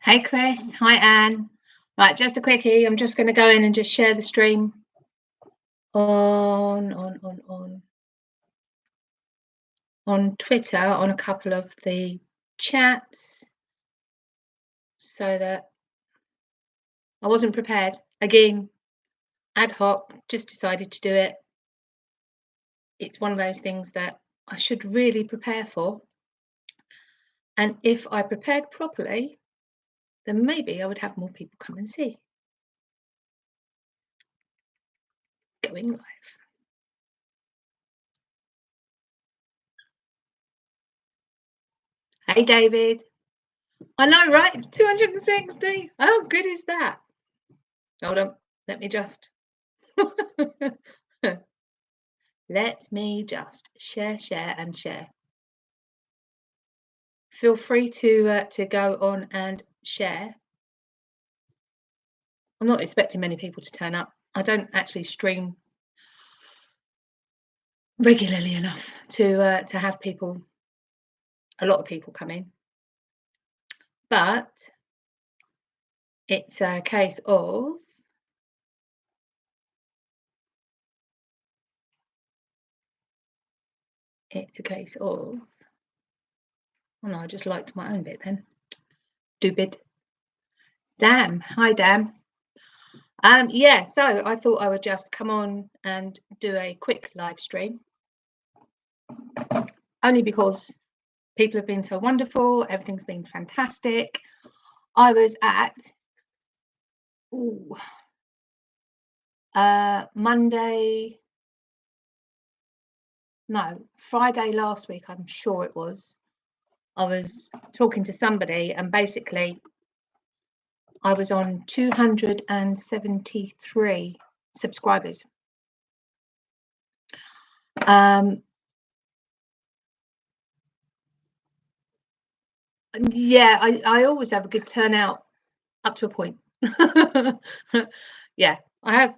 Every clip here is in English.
Hey Chris, hi Anne. Right, just a quickie. I'm just going to go in and just share the stream on Twitter on a couple of the chats, so that I wasn't prepared. Again, ad hoc, just decided to do it. It's one of those things that I should really prepare for. And if I prepared properly, then maybe I would have more people come and see. Going live. Hey David. I know, right? 260. How good is that? Hold on. Let me just share and share. Feel free to go on and share. I'm not expecting many people to turn up. I don't actually stream regularly enough to have a lot of people come in. But it's a case of oh no, I just liked my own bit then. Stupid. Damn. Hi, Dan. Yeah, so I thought I would just come on and do a quick live stream, only because people have been so wonderful. Everything's been fantastic. I was at Friday last week, I'm sure it was. I was talking to somebody and basically I was on 273 subscribers. Yeah, I always have a good turnout up to a point. Yeah, I have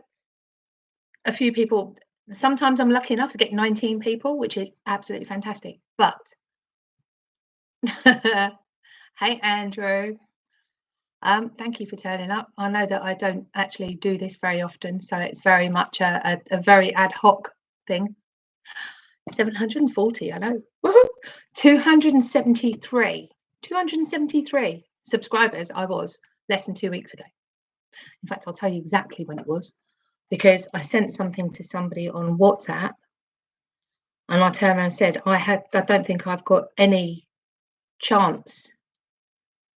a few people. Sometimes I'm lucky enough to get 19 people, which is absolutely fantastic. But hey, Andrew. Thank you for turning up. I know that I don't actually do this very often, so it's very much a very ad hoc thing. 740, I know. Woohoo! 273 subscribers I was less than 2 weeks ago. In fact, I'll tell you exactly when it was, because I sent something to somebody on WhatsApp and I turned around and said, I don't think I've got any chance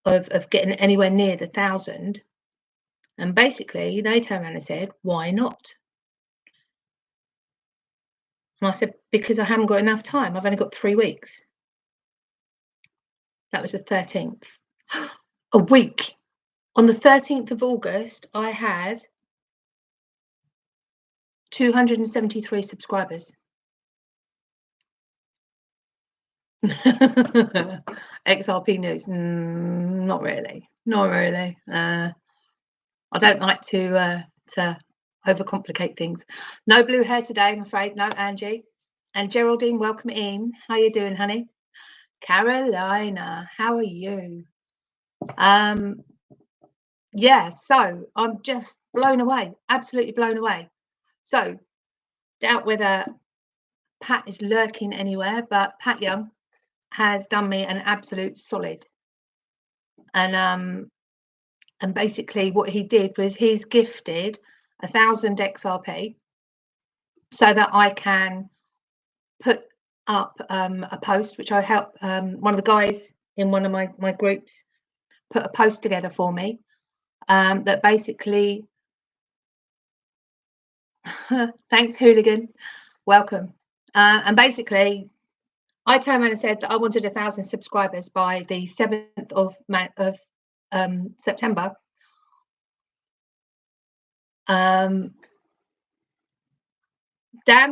of getting anywhere near the 1,000. And basically they turned around and said, why not? And I said, because I haven't got enough time. I've only got 3 weeks. That was the 13th. A week. On the 13th of August, I had 273 subscribers. XRP news? Not really. I don't like to overcomplicate things. No blue hair today, I'm afraid. No, Angie. And Geraldine, welcome in. How you doing, honey? Carolina, how are you? Yeah, so I'm just blown away, absolutely blown away. So, doubt whether Pat is lurking anywhere, but Pat Young has done me an absolute solid. And basically what he did was he's gifted 1,000 XRP so that I can put up a post, which I help one of the guys in one of my groups put a post together for me, that basically thanks, Hooligan, welcome. And basically I turned around and said that I wanted 1,000 subscribers by the 7th of September. Dan,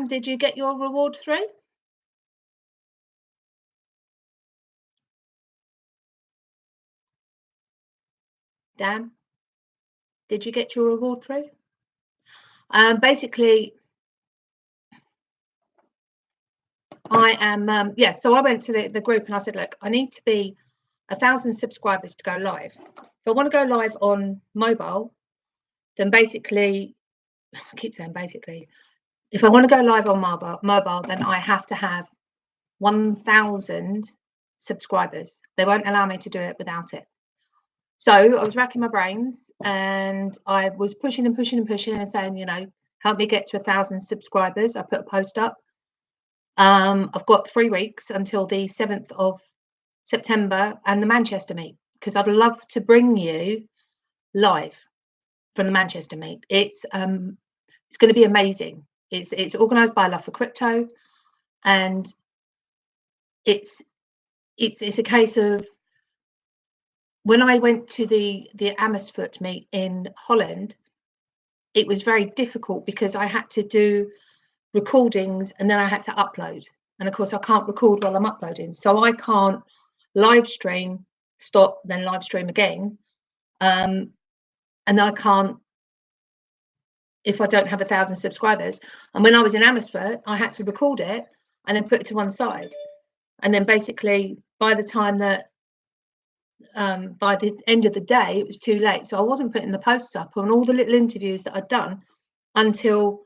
did you get your reward through? Dan, did you get your reward through? Basically, I am, so I went to the group and I said, look, I need to be 1,000 subscribers to go live. If I want to go live on mobile, then basically, I keep saying basically, if I want to go live on mobile, then I have to have 1,000 subscribers. They won't allow me to do it without it. So I was racking my brains, and I was pushing and pushing and pushing and saying, you know, help me get to 1,000 subscribers. I put a post up. I've got 3 weeks until the 7th of September and the Manchester meet, because I'd love to bring you live from the Manchester meet. It's going to be amazing. It's organised by Love for Crypto, and it's a case of, when I went to the Amersfoort meet in Holland, it was very difficult because I had to do recordings and then I had to upload. And of course, I can't record while I'm uploading. So I can't live stream, stop, then live stream again. And I can't, if I don't have 1,000 subscribers. And when I was in Amersfoort, I had to record it and then put it to one side. And then basically, by the time that by the end of the day, it was too late. So I wasn't putting the posts up on all the little interviews that I'd done until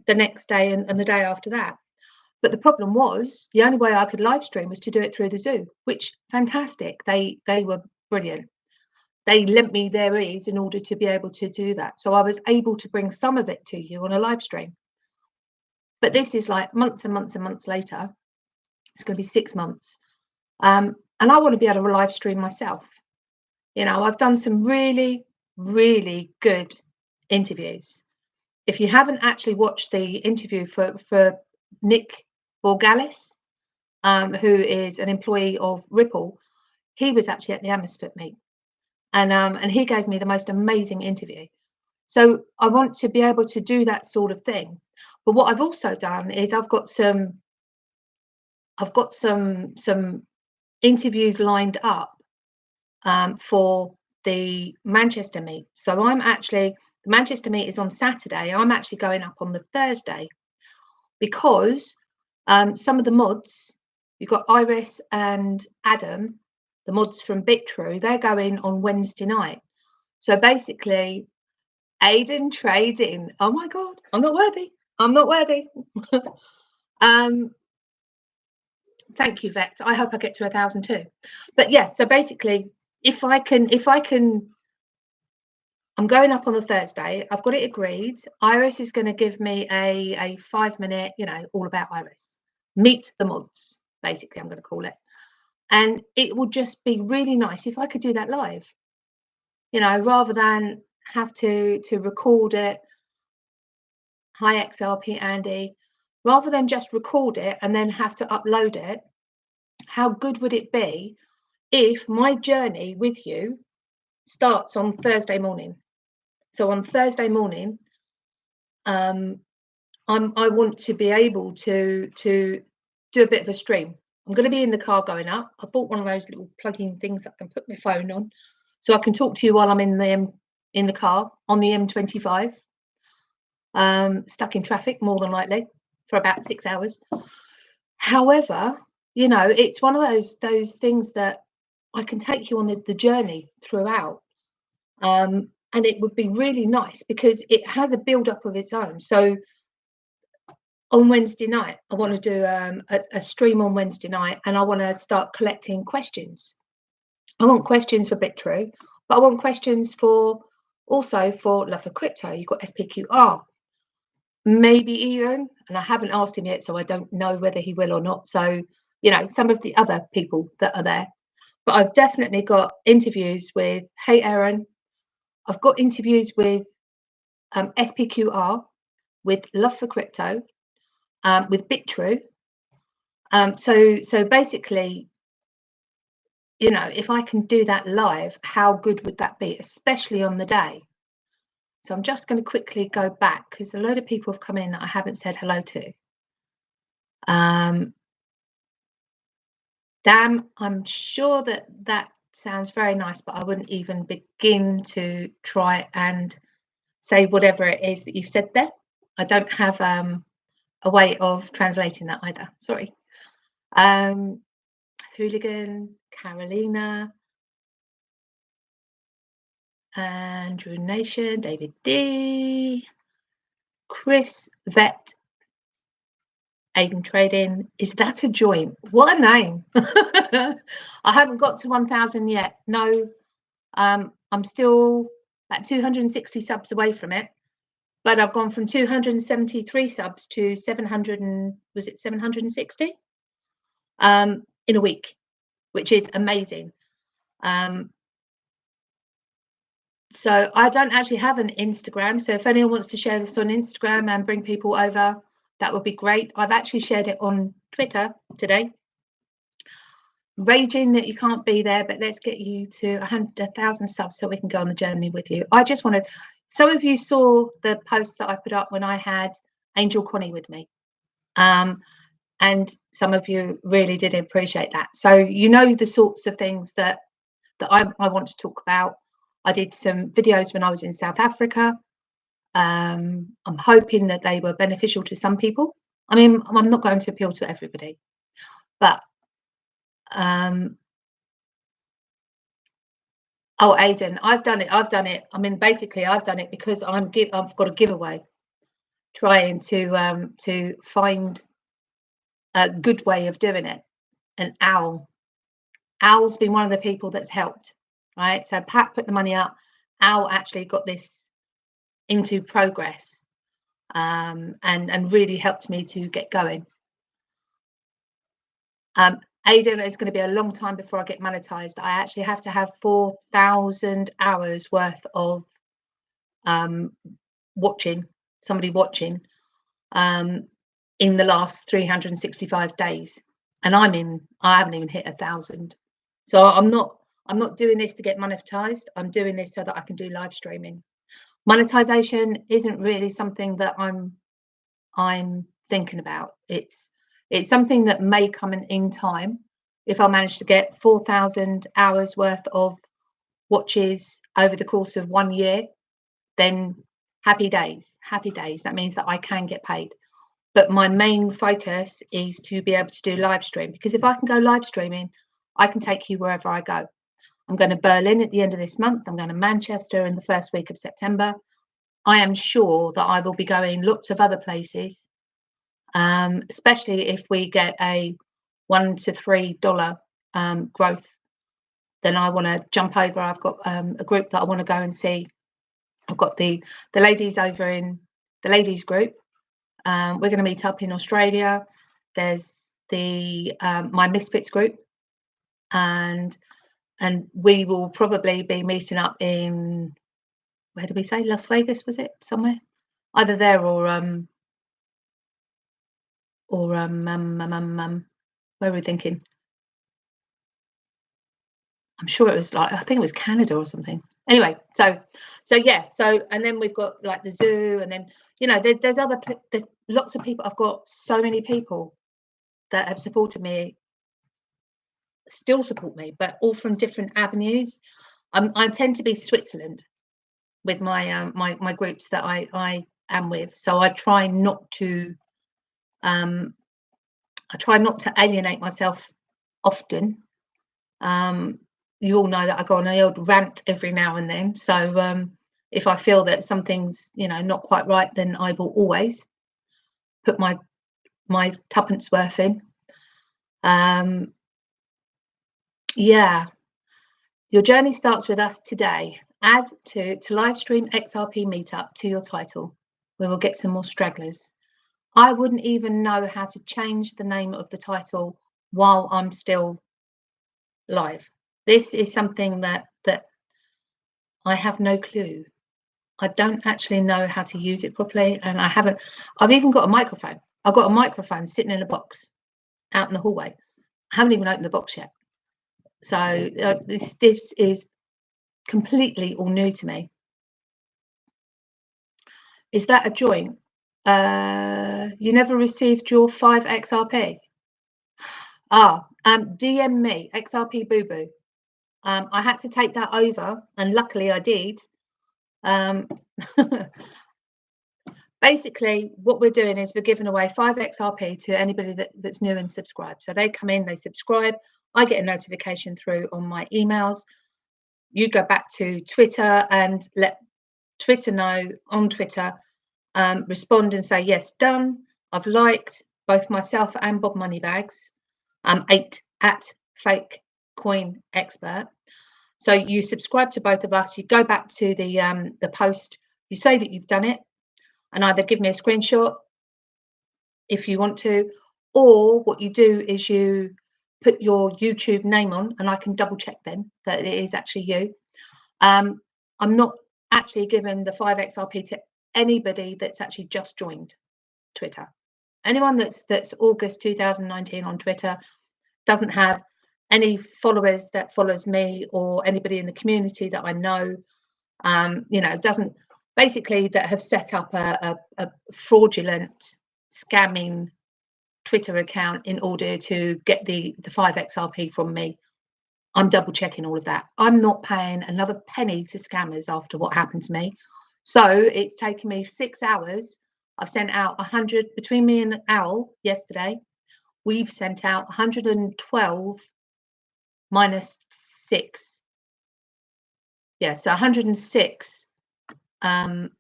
the next day and the day after that. But the problem was, the only way I could live stream was to do it through the Zoom, which fantastic. They were brilliant. They lent me their ears in order to be able to do that. So I was able to bring some of it to you on a live stream. But this is like months and months and months later. It's going to be 6 months. And I want to be able to live stream myself. You know, I've done some really, really good interviews. If you haven't actually watched the interview for Nick Borgalis, who is an employee of Ripple, he was actually at the Amersfoort meet, and he gave me the most amazing interview. So I want to be able to do that sort of thing. But what I've also done is I've got some interviews lined up for the Manchester meet. So the Manchester meet is on Saturday. I'm actually going up on the Thursday, because some of the mods, you've got Iris and Adam, the mods from Bitrue, they're going on Wednesday night. So basically, Aiden Trading. Oh my God, I'm not worthy. I'm not worthy. Thank you, Vex. I hope I get to 1,000 too. But yeah, so basically, if I can, I'm going up on the Thursday. I've got it agreed. Iris is going to give me a 5-minute, you know, all about Iris. Meet the mods, basically, I'm going to call it. And it would just be really nice if I could do that live, you know, rather than have to record it. Hi, XRP Andy. Rather than just record it and then have to upload it, how good would it be if my journey with you starts on Thursday morning? So on Thursday morning, I want to be able to do a bit of a stream. I'm going to be in the car going up. I bought one of those little plug-in things that I can put my phone on, so I can talk to you while I'm in the car on the M25. Stuck in traffic, more than likely, for about 6 hours. However, you know, it's one of those things that I can take you on the journey throughout. And it would be really nice because it has a build-up of its own. So on Wednesday night, I want to do a stream on Wednesday night, and I want to start collecting questions. I want questions for Bitrue, but I want questions also for Love for Crypto. You've got SPQR. Maybe Ian, and I haven't asked him yet, so I don't know whether he will or not. So, you know, some of the other people that are there. But I've definitely got interviews with Hey Aaron. I've got interviews with SPQR, with Love for Crypto, with Bitrue. So basically, you know, if I can do that live, how good would that be, especially on the day? So I'm just going to quickly go back because a load of people have come in that I haven't said hello to. Damn, I'm sure that sounds very nice, but I wouldn't even begin to try and say whatever it is that you've said there. I don't have a way of translating that either. Sorry. Hooligan, Carolina, Andrew Nation, David D, Chris Vet, Aiden Trading. Is that a joint? What a name. I haven't got to 1,000 yet. No, I'm still at 260 subs away from it, but I've gone from 273 subs to 700 and was it 760 in a week, which is amazing. So I don't actually have an Instagram. So if anyone wants to share this on Instagram and bring people over, that would be great. I've actually shared it on Twitter today. Raging that you can't be there, but let's get you to 100,000 subs so we can go on the journey with you. I just wanted, some of you saw the post that I put up when I had Angel Connie with me. And some of you really did appreciate that. So you know the sorts of things that I want to talk about. I did some videos when I was in South Africa. I'm hoping that they were beneficial to some people. I mean, I'm not going to appeal to everybody, but oh, Aidan, I've done it. I mean, basically, I've done it because I've got a giveaway, trying to find a good way of doing it. An Owl's been one of the people that's helped, right? So Pat put the money up. Owl actually got this into progress, and really helped me to get going. Aidan, it's going to be a long time before I get monetized. I actually have to have 4,000 hours worth of somebody watching in the last 365 days, and I haven't even hit 1,000. So I'm not doing this to get monetized. I'm doing this so that I can do live streaming. Monetization isn't really something that I'm thinking about. It's something that may come in time. If I manage to get 4,000 hours worth of watches over the course of 1 year, then happy days. That means that I can get paid. But my main focus is to be able to do live stream, because if I can go live streaming, I can take you wherever I go. I'm going to Berlin at the end of this month. I'm going to Manchester in the first week of September. I am sure that I will be going lots of other places, especially if we get a $1 to $3 growth. Then I want to jump over. I've got a group that I want to go and see. I've got the ladies over in the ladies group. We're going to meet up in Australia. There's the my Misfits group, and we will probably be meeting up in, where did we say, Las Vegas, was it, somewhere either there or where are we thinking? I'm sure it was I think it was Canada or something. Anyway, so yeah, and then we've got like the zoo, and then there's lots of people. I've got so many people that have supported me, still support me, but all from different avenues. I tend to be Switzerland with my my groups that I am with, so I try not to alienate myself often. You all know that I go on an old rant every now and then, so if I feel that something's not quite right, then I will always put my tuppence worth in. Yeah, your journey starts with us today. Add to live stream XRP meetup to your title. We will get some more stragglers. I wouldn't even know how to change the name of the title while I'm still live. This is something that I have no clue. I don't actually know how to use it properly, and I've even got a microphone. I've got a microphone sitting in a box out in the hallway. I haven't even opened the box yet. So this is completely all new to me. Is that a joint? You never received your 5 XRP? DM me, XRP Boo Boo. I had to take that over, and luckily I did. Basically, what we're doing is we're giving away 5 XRP to anybody that's new and subscribed. So they come in, they subscribe. I get a notification through on my emails. you go back to Twitter and let Twitter know on Twitter, respond and say, yes, done. I've liked both myself and Bob Moneybags, 8 at Fake Coin Expert. So you subscribe to both of us. You go back to the post. You say that you've done it, and either give me a screenshot if you want to, or what you do is you put your YouTube name on, and I can double check then that it is actually you. I'm not actually giving the 5XRP to anybody that's actually just joined Twitter. Anyone that's August 2019 on Twitter, doesn't have any followers that follows me or anybody in the community that I know, you know, doesn't basically that have set up a fraudulent scamming Twitter account in order to get the 5XRP from me. I'm double checking all of that. I'm not paying another penny to scammers after what happened to me. So it's taken me 6 hours. I've sent out 100 between me and Owl yesterday. We've sent out 112 minus 6. Yeah, so 106 5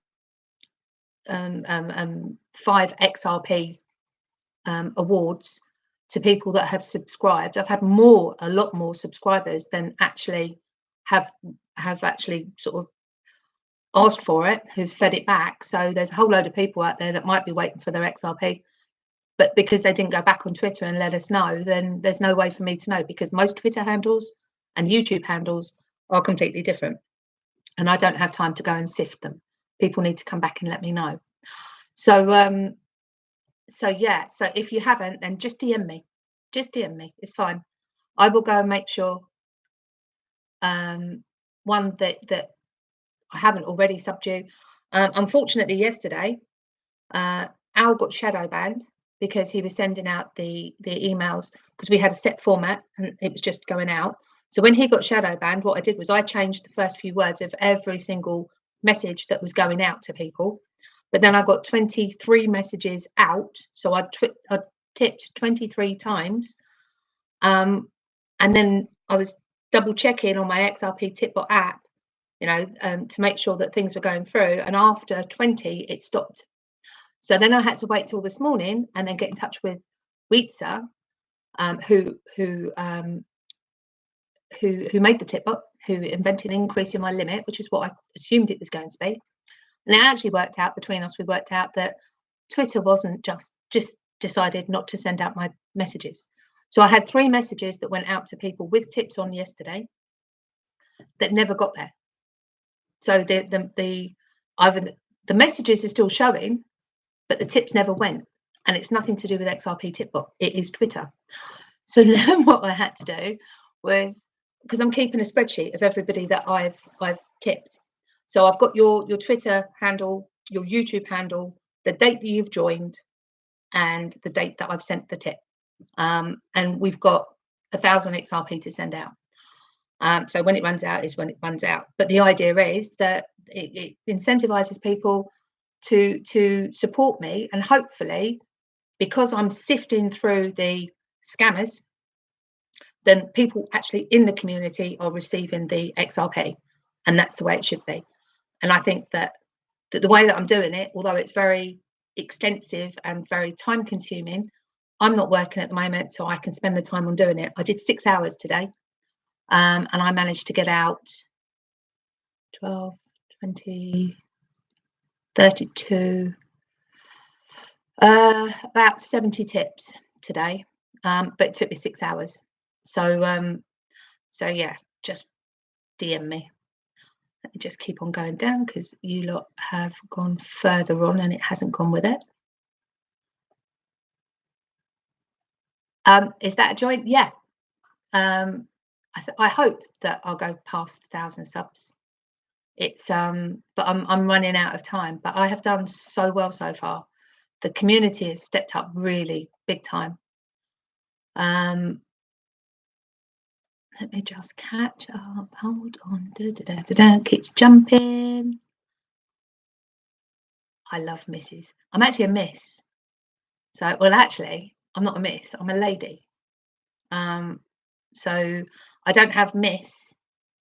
XRP awards to people that have subscribed. I've had a lot more subscribers than actually have actually sort of asked for it, who's fed it back. So there's a whole load of people out there that might be waiting for their XRP, but because they didn't go back on Twitter and let us know, then there's no way for me to know, because most Twitter handles and YouTube handles are completely different, and I don't have time to go and sift them. People need to come back and let me know. So so yeah, so if you haven't, then just DM me. Just DM me. It's fine. I will go and make sure one that I haven't already subbed you. Unfortunately, yesterday, Al got shadow banned because he was sending out the emails, because we had a set format and it was just going out. So when he got shadow banned, what I did was I changed the first few words of every single message that was going out to people. But then I got 23 messages out. So I tipped 23 times. And then I was double checking on my XRP Tipbot app, you know, to make sure that things were going through. And after 20, it stopped. So then I had to wait till this morning and then get in touch with Weetzer, who made the Tipbot, who invented increasing my limit, which is what I assumed it was going to be. And it actually worked out between us. We worked out that Twitter wasn't just decided not to send out my messages. So I had 3 messages that went out to people with tips on yesterday that never got there. So the messages are still showing, but the tips never went, and it's nothing to do with XRP Tipbot. It is Twitter. So then what I had to do was, because I'm keeping a spreadsheet of everybody that I've tipped. So I've got your Twitter handle, your YouTube handle, the date that you've joined, and the date that I've sent the tip. And we've got 1,000 XRP to send out. So when it runs out is when it runs out. But the idea is that it incentivizes people to support me, and hopefully, because I'm sifting through the scammers, then people actually in the community are receiving the XRP, and that's the way it should be. And I think that the way that I'm doing it, although it's very extensive and very time consuming, I'm not working at the moment, so I can spend the time on doing it. I did 6 hours today, and I managed to get out 12, 20, 32, about 70 tips today, but it took me 6 hours. So so yeah, just DM me. Let me just keep on going down, because you lot have gone further on and it hasn't gone with it. Is that a joint? Yeah. I hope that I'll go past 1,000 subs. It's but I'm running out of time. But I have done so well so far. The community has stepped up really big time. Let me just catch up. Hold on. Keeps jumping. I love misses. I'm actually a miss. So, well, actually, I'm not a miss. I'm a lady. So I don't have miss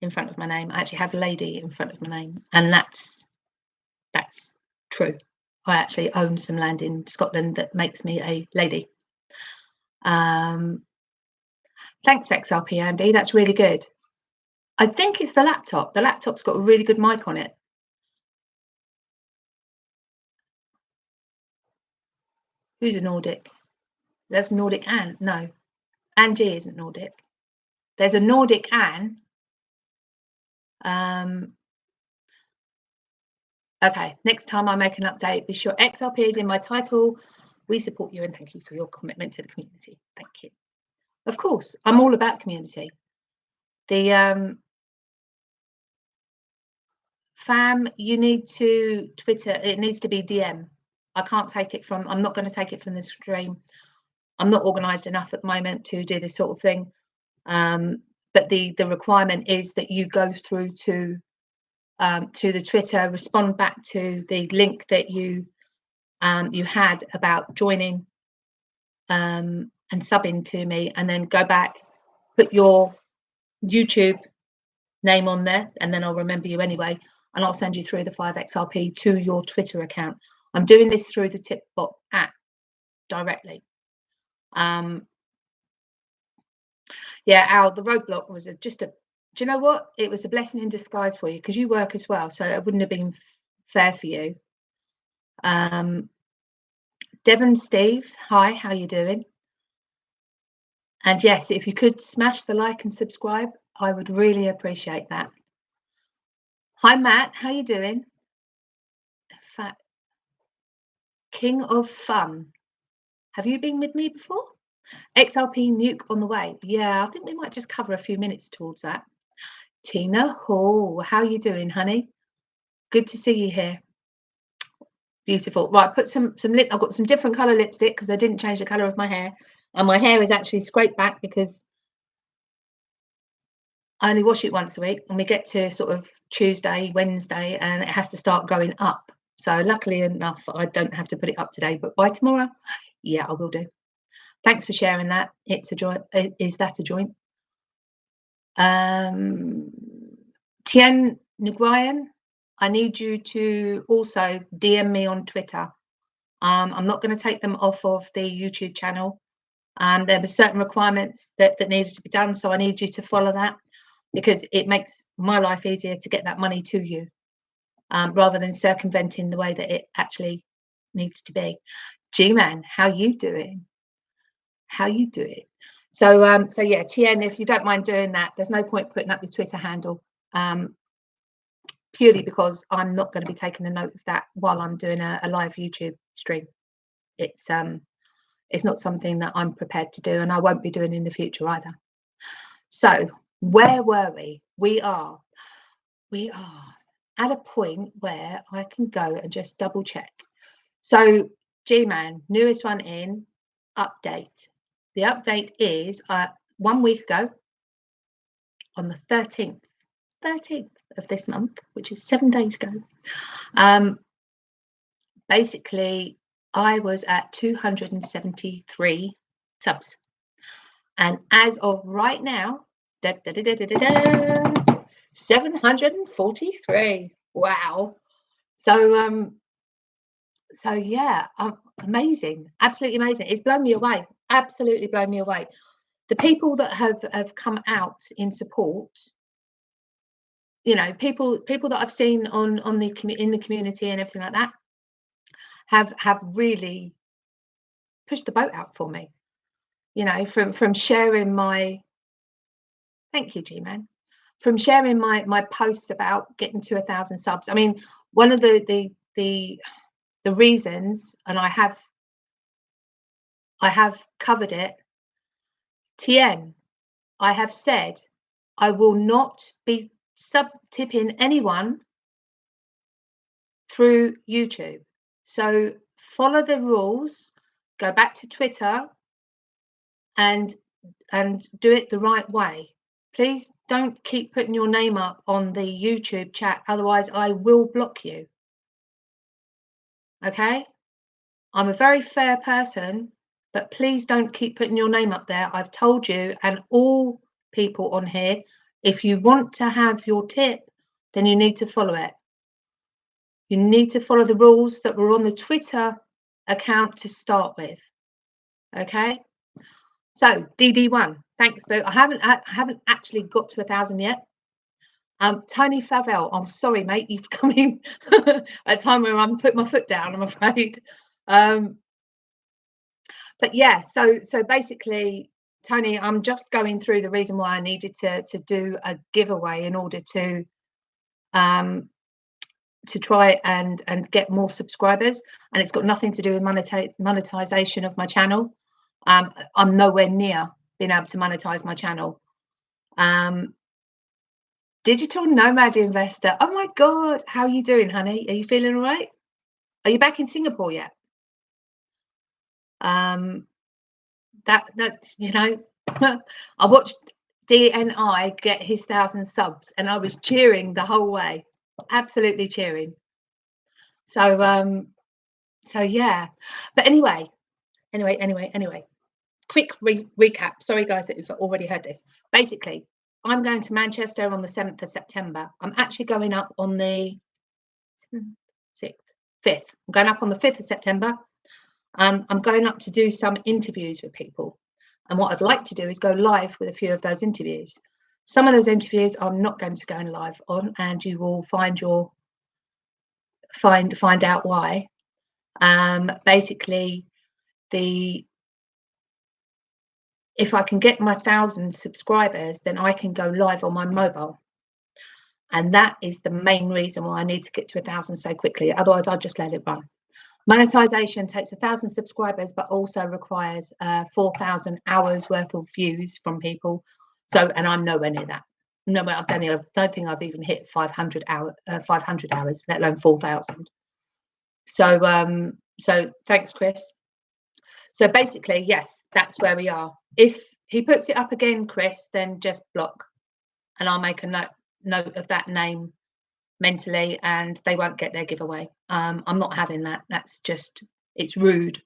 in front of my name. I actually have lady in front of my name, and that's true. I actually own some land in Scotland that makes me a lady. Thanks, XRP Andy. That's really good. I think it's the laptop. The laptop's got a really good mic on it. Who's a Nordic? There's Nordic Anne. No, Angie isn't Nordic. There's a Nordic Anne. Okay, next time I make an update, be sure XRP is in my title. We support you and thank you for your commitment to the community. Thank you. Of course, I'm all about community. The fam, you need to Twitter, it needs to be DM. I can't take it from, I'm not going to take it from the stream. I'm not organized enough at the moment to do this sort of thing. But the requirement is that you go through to the Twitter, respond back to the link that you had about joining and subbing to me, and then go back, put your YouTube name on there, and then I'll remember you anyway, and I'll send you through the 5XRP to your Twitter account. I'm doing this through the Tipbot app directly. Yeah, Al, the roadblock was just a, do you know what? It was a blessing in disguise for you because you work as well, so it wouldn't have been fair for you. Devon Steve, hi, how you doing? And yes, if you could smash the like and subscribe, I would really appreciate that. Hi Matt, how you doing? King of Fun. Have you been with me before? XRP nuke on the way. Yeah, I think we might just cover a few minutes towards that. Tina Hall, how you doing, honey? Good to see you here. Beautiful. Right, put some lip. I've got some different colour lipstick because I didn't change the colour of my hair, and my hair is actually scraped back because I only wash it once a week, and we get to sort of Tuesday, Wednesday, and it has to start going up. So luckily enough, I don't have to put it up today, but by tomorrow, yeah, I will do. Thanks for sharing that. It's a joy. Is that a joint? Tien Nguyen, I need you to also DM me on Twitter. I'm not going to take them off of the YouTube channel. There were certain requirements that needed to be done, so I need you to follow that because it makes my life easier to get that money to you, rather than circumventing the way that it actually needs to be. G-Man, how you doing? How you doing? So yeah, Tien, if you don't mind doing that, there's no point putting up your Twitter handle, purely because I'm not going to be taking a note of that while I'm doing a live YouTube stream. It's not something that I'm prepared to do, and I won't be doing in the future either. So where were we? We are at a point where I can go and just double check. So G-Man, newest one in, update. The update is 1 week ago, on the 13th of this month, which is 7 days ago. Basically, I was at 273 subs. And as of right now, 743. Wow. So yeah, amazing, absolutely amazing. It's blown me away, absolutely blown me away. The people that have come out in support, you know, people that I've seen on the in the community and everything like that, have really pushed the boat out for me. You know, from sharing my, thank you, G-Man, from sharing my posts about getting to 1,000 subs. I mean, one of the reasons, and I have covered it, Tien, I have said I will not be sub-tipping anyone through YouTube. So follow the rules, go back to Twitter and do it the right way. Please don't keep putting your name up on the YouTube chat, otherwise I will block you. Okay? I'm a very fair person, but please don't keep putting your name up there. I've told you, and all people on here, If you want to have your tip, then you need to follow it. You need to follow the rules that were on the Twitter account to start with. Okay. So DD1, thanks, Boo. I haven't actually got to 1,000 yet. Tony Favell, I'm sorry, mate. You've come in at a time where I'm putting my foot down, I'm afraid. But yeah, so basically, Tony, I'm just going through the reason why I needed to do a giveaway in order to try and get more subscribers, and it's got nothing to do with monetization of my channel. I'm nowhere near being able to monetize my channel. Digital nomad investor. Oh my God, how are you doing, honey? Are you feeling all right? Are you back in Singapore yet? That you know, I watched DNI get his 1,000 subs, and I was cheering the whole way, absolutely cheering. So so yeah, but anyway, quick recap. Sorry guys that you've already heard this. Basically, I'm going to Manchester on the 7th of September. I'm actually going up on the 6th, 5th. I'm going up on the 5th of September. I'm going up to do some interviews with people. And what I'd like to do is go live with a few of those interviews. Some of those interviews I'm not going to go live on, and you will find out why. Basically, if I can get my 1,000 subscribers, then I can go live on my mobile. And that is the main reason why I need to get to 1,000 so quickly. Otherwise, I'll just let it run. Monetization takes 1,000 subscribers, but also requires 4,000 hours worth of views from people. So, and I'm nowhere near that. No, I don't think I've even hit 500 hours, let alone 4,000. So, so thanks, Chris. So basically, yes, that's where we are. If he puts it up again, Chris, then just block, and I'll make a note of that name mentally, and they won't get their giveaway. I'm not having that. That's just, it's rude.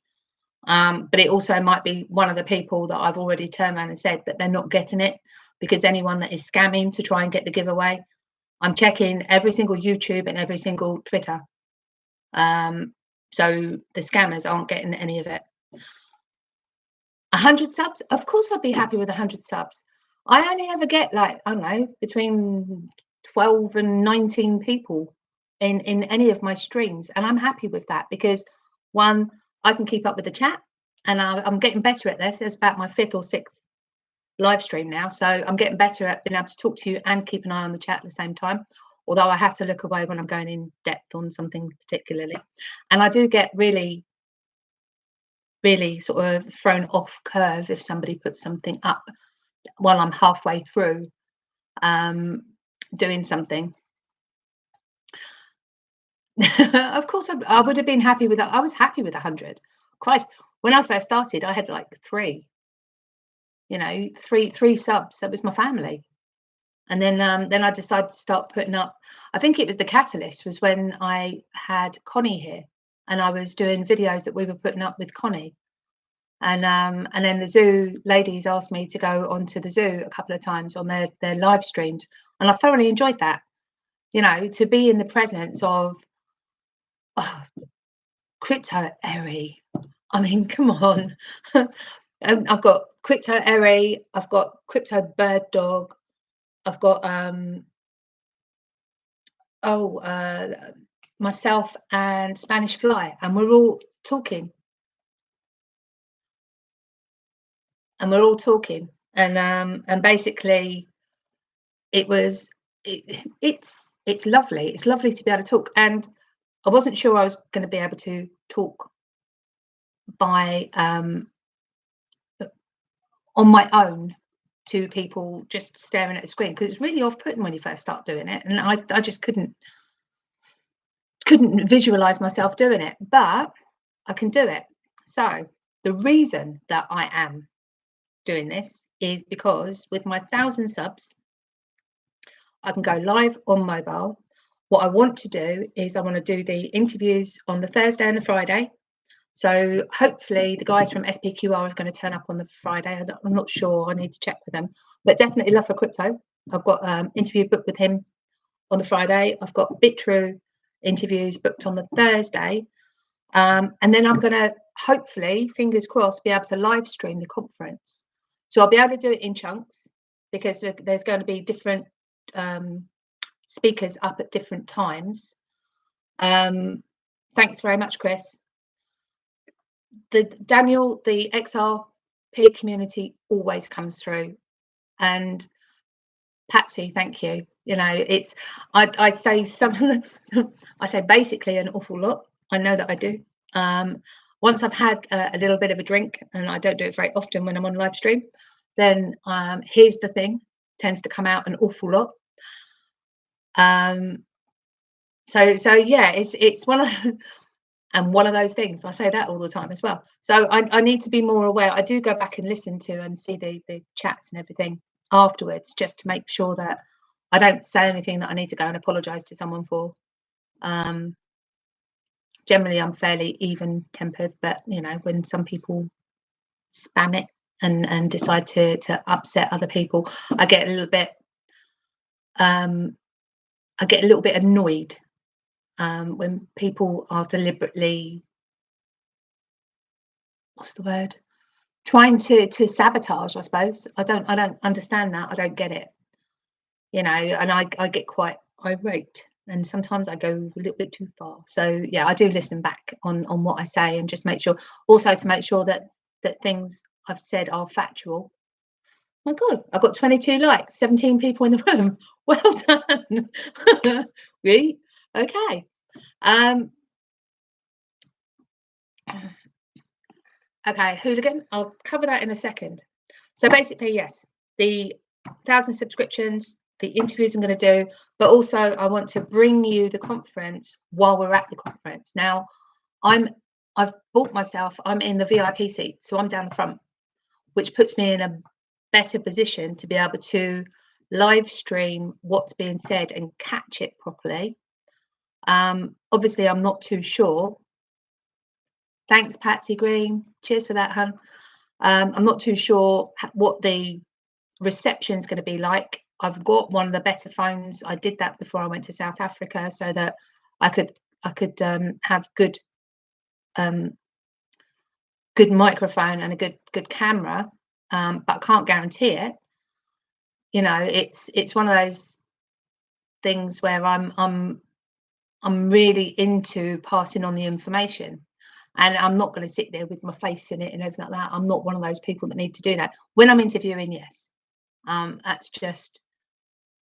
But it also might be one of the people that I've already turned around and said that they're not getting it, because anyone that is scamming to try and get the giveaway, I'm checking every single YouTube and every single Twitter. So the scammers aren't getting any of it. 100 subs? Of course I'd be happy with 100 subs. I only ever get, like, I don't know, between 12 and 19 people in any of my streams, and I'm happy with that, because one, I can keep up with the chat, and I'm getting better at this. It's about my 5th or 6th live stream now, so I'm getting better at being able to talk to you and keep an eye on the chat at the same time, although I have to look away when I'm going in depth on something particularly. And I do get really sort of thrown off curve if somebody puts something up while I'm halfway through doing something. Of course I would have been happy with that. I was happy with 100. Christ, when I first started, I had like 3, you know, three subs. That was my family. And then I decided to start putting up, I think it was the catalyst was when I had Connie here, and I was doing videos that we were putting up with Connie. And then the zoo ladies asked me to go onto the zoo a couple of times on their live streams, and I thoroughly enjoyed that. You know, to be in the presence of Crypto Eri. I mean, come on. I've got Crypto Eri, I've got Crypto Bird Dog, I've got myself and Spanish Fly, and we're all talking. And basically it's lovely. It's lovely to be able to talk, and I wasn't sure I was going to be able to talk by on my own to people just staring at a screen, because it's really off-putting when you first start doing it, and I just couldn't visualize myself doing it, but I can do it. So the reason that I am doing this is because with my 1,000 subs, I can go live on mobile. What I want to do is I want to do the interviews on the Thursday and the Friday. So hopefully the guys from SPQR is going to turn up on the Friday. I'm not sure. I need to check with them, but definitely Love for Crypto. I've got interview booked with him on the Friday. I've got BitTrue interviews booked on the Thursday. And then I'm going to hopefully, fingers crossed, be able to live stream the conference. So I'll be able to do it in chunks because there's going to be different speakers up at different times. Thanks very much, Chris. Daniel, the XRP community always comes through. And Patsy, thank you. You know, it's I say I say basically an awful lot. I know that I do. Once I've had a little bit of a drink, and I don't do it very often when I'm on live stream, then here's the thing tends to come out an awful lot. So yeah, it's one of and one of those things. I say that all the time as well. So I need to be more aware. I do go back and listen to and see the chats and everything afterwards, just to make sure that I don't say anything that I need to go and apologize to someone for. Generally I'm fairly even tempered, but you know, when some people spam it and decide to upset other people, I get a little bit annoyed when people are deliberately, what's the word, trying to sabotage, I suppose. I don't understand that. I don't get it, you know, and I get quite irate, and sometimes I go a little bit too far. So yeah, I do listen back on what I say and just make sure, also to make sure that things I've said are factual. My God, I've got 22 likes, 17 people in the room. Well done. Really? Okay. Okay, hooligan, I'll cover that in a second. So basically, yes, the 1,000 subscriptions, the interviews I'm going to do, but also I want to bring you the conference while we're at the conference. Now, I've bought myself, I'm in the VIP seat, so I'm down the front, which puts me in a better position to be able to live stream what's being said and catch it properly. Obviously, I'm not too sure. Thanks, Patsy Green. Cheers for that, hun. I'm not too sure what the reception is going to be like. I've got one of the better phones. I did that before I went to South Africa, so that I could have good good microphone and a good camera, but I can't guarantee it. You know, it's one of those things where I'm really into passing on the information, and I'm not going to sit there with my face in it and everything like that. I'm not one of those people that need to do that. When I'm interviewing, yes, that's just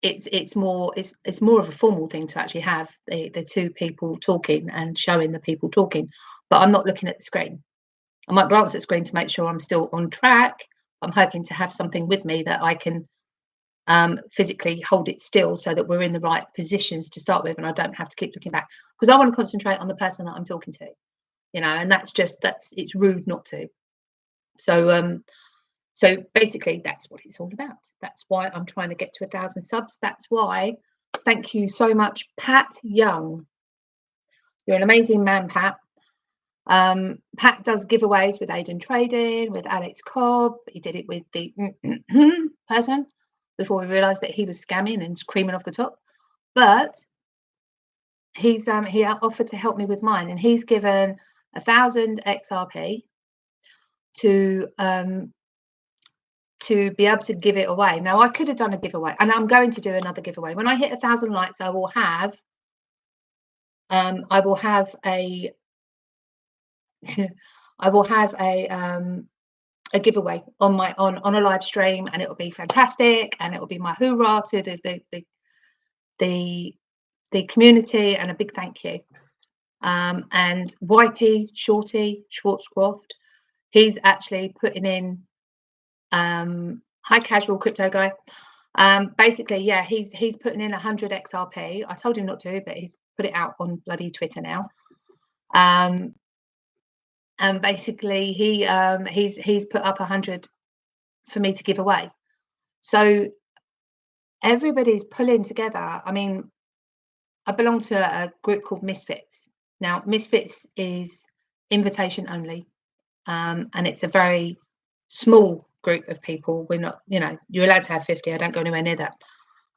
it's more of a formal thing to actually have the two people talking and showing the people talking, but I'm not looking at the screen. I might glance at the screen to make sure I'm still on track. I'm hoping to have something with me that I can physically hold it still so that we're in the right positions to start with, and I don't have to keep looking back, because I want to concentrate on the person that I'm talking to, you know, and it's rude not to. So basically that's what it's all about. That's why I'm trying to get to 1,000 subs. That's why, thank you so much, Pat Young. You're an amazing man, Pat. Pat does giveaways with Aiden Trading, with Alex Cobb. He did it with the person before we realized that he was scamming and creaming off the top. But he offered to help me with mine, and he's given 1,000 XRP to be able to give it away. Now, I could have done a giveaway, and I'm going to do another giveaway. When I hit 1,000 likes, I will have a giveaway on a live stream, and it will be fantastic, and it will be my hoorah to the community, and a big thank you. And YP Schwarzkroft, he's actually putting in high casual crypto guy. Basically, yeah, he's putting in 100 XRP. I told him not to, but he's put it out on bloody Twitter now. And basically he's put up 100 for me to give away. So everybody's pulling together. I mean, I belong to a group called Misfits. Now, Misfits is invitation only, and it's a very small group of people. We're not, you know, you're allowed to have 50. I don't go anywhere near that.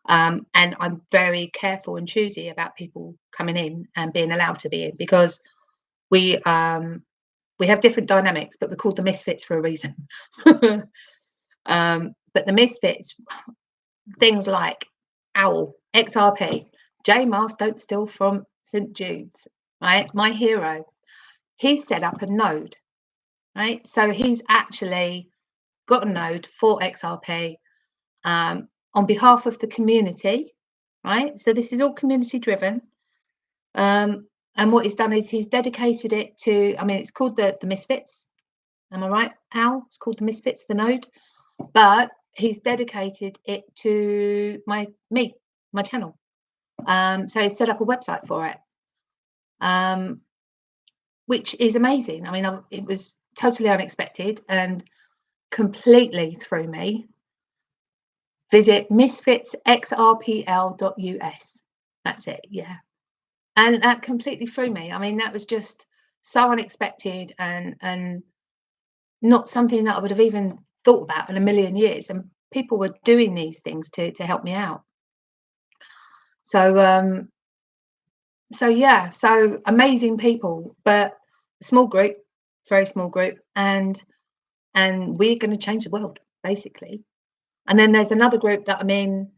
And I'm very careful and choosy about people coming in and being allowed to be in, because we have different dynamics, but we're called the misfits for a reason. But the misfits, things like Owl, XRP, J Mars don't steal from St. Jude's, right? My hero, he's set up a node, right? So he's actually got a node for XRP on behalf of the community, right? So this is all community driven. And what he's done is he's dedicated it to, I mean, it's called the Misfits. Am I right, Al? It's called the Misfits, the node. But he's dedicated it to my channel. So he's set up a website for it, which is amazing. I mean, it was totally unexpected and completely threw me. Visit misfitsxrpl.us. That's it, yeah. And that completely threw me. I mean, that was just so unexpected and not something that I would have even thought about in a million years. And people were doing these things to help me out. So yeah, so amazing people, but a small group, very small group, and we're going to change the world, basically. And then there's another group that I'm in,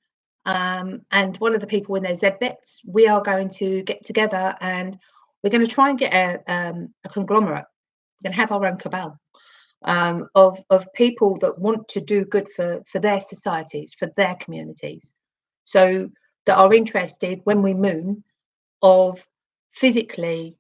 and one of the people in their Z-Bits, we are going to get together and we're going to try and get a conglomerate. We're going to have our own cabal of people that want to do good for their societies, for their communities. So that are interested, when we moon, of physically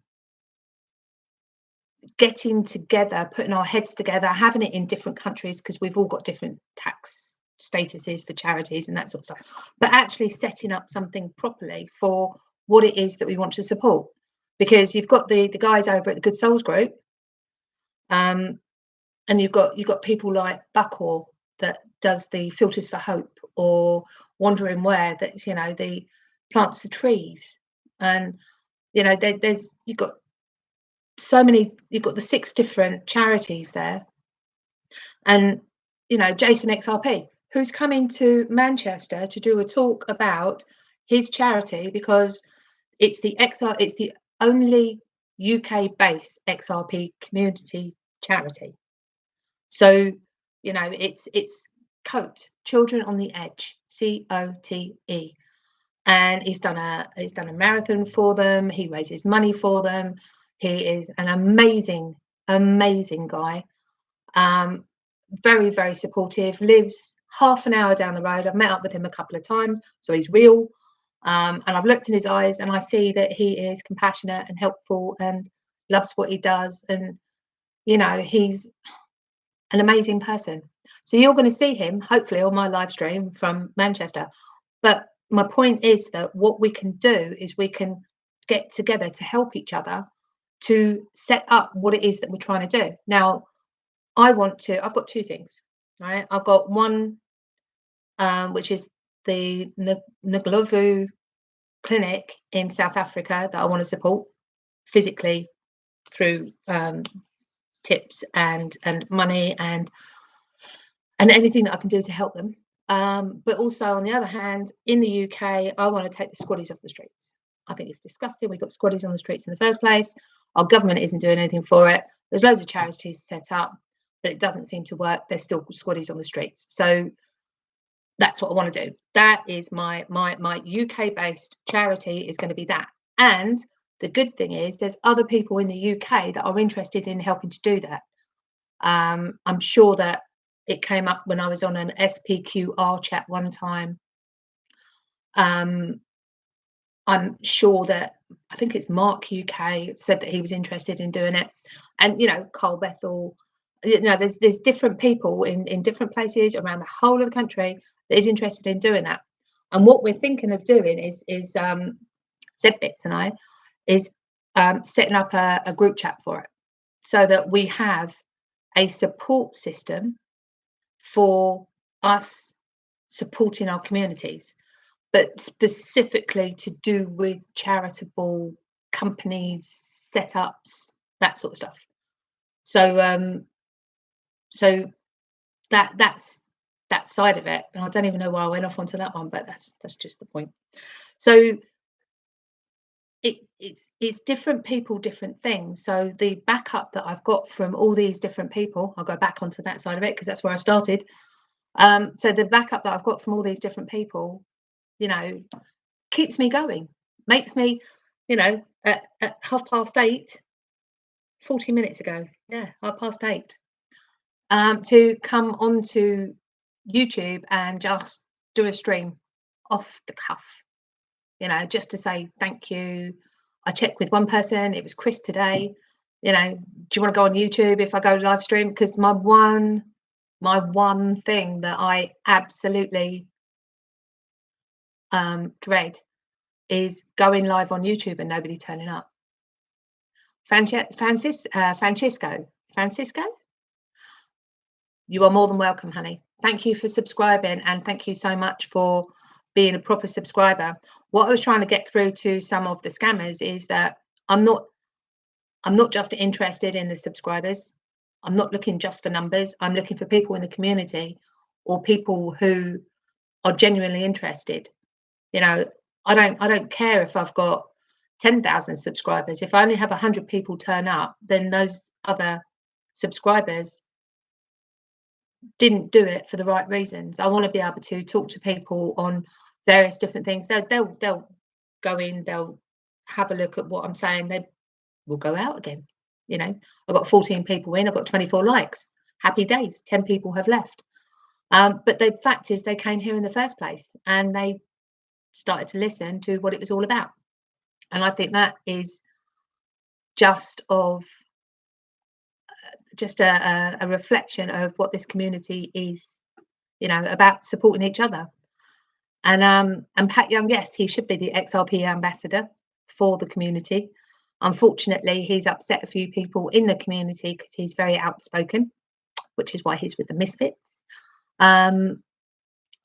getting together, putting our heads together, having it in different countries, because we've all got different tax statuses for charities and that sort of stuff, but actually setting up something properly for what it is that we want to support. Because you've got the guys over at the Good Souls group, and you've got people like Buckhaw that does the Filters for Hope, or Wandering Where, that, you know, the plants the trees. And you know, there's, you've got so many, you've got the 6 different charities there. And you know, Jason XRP, who's coming to Manchester to do a talk about his charity, because it's the only UK based XRP community charity. So, you know, it's COTE, Children on the Edge, COTE. And he's done a marathon for them. He raises money for them. He is an amazing guy. Very, very supportive. Lives half an hour down the road. I've met up with him a couple of times, so he's real. And I've looked in his eyes and I see that he is compassionate and helpful and loves what he does. And you know, he's an amazing person. So you're going to see him hopefully on my live stream from Manchester. But my point is that what we can do is we can get together to help each other to set up what it is that we're trying to do. Now, I've got 2 things, right? I've got one, which is the Nglovu clinic in South Africa that I want to support physically through tips and money and anything that I can do to help them. But also, on the other hand, in the UK, I want to take the squaddies off the streets. I think it's disgusting. We've got squaddies on the streets in the first place. Our government isn't doing anything for it. There's loads of charities set up, but it doesn't seem to work. There's still squaddies on the streets. So that's what I want to do. That is my UK-based charity is going to be that. And the good thing is there's other people in the UK that are interested in helping to do that. I'm sure that it came up when I was on an SPQR chat one time. I'm sure that, I think it's Mark UK said that he was interested in doing it. And, you know, Carl Bethel, you know, there's different people in different places around the whole of the country that is interested in doing that. And what we're thinking of doing is Z-Bits and I, is setting up a group chat for it, so that we have a support system for us supporting our communities, but specifically to do with charitable companies, setups, that sort of stuff. So so that's that side of it. And I don't even know why I went off onto that one, but that's just the point. So it's different people, different things. So the backup that I've got from all these different people, I'll go back onto that side of it because that's where I started. So the backup that I've got from all these different people, you know, keeps me going, makes me, you know, at 8:30, 40 minutes ago, yeah, 8:30, to come onto YouTube and just do a stream off the cuff, you know, just to say thank you. I checked with one person, it was Chris today, you know, do you want to go on YouTube if I go live stream? Because my one thing that I absolutely dread is going live on YouTube and nobody turning up. Francisco, you are more than welcome, honey. Thank you for subscribing, and thank you so much for being a proper subscriber. What I was trying to get through to some of the scammers is that I'm not just interested in the subscribers. I'm not looking just for numbers. I'm looking for people in the community or people who are genuinely interested. You know, I don't care if I've got 10,000 subscribers. If I only have 100 people turn up, then those other subscribers didn't do it for the right reasons. I want to be able to talk to people on various different things. They'll go in, they'll have a look at what I'm saying, they will go out again. You know, I've got 14 people in, I've got 24 likes. Happy days. 10 people have left. But the fact is they came here in the first place and they started to listen to what it was all about. And I think that is just a reflection of what this community is, you know, about supporting each other. And Pat Young, yes, he should be the XRP ambassador for the community. Unfortunately, he's upset a few people in the community because he's very outspoken, which is why he's with the misfits.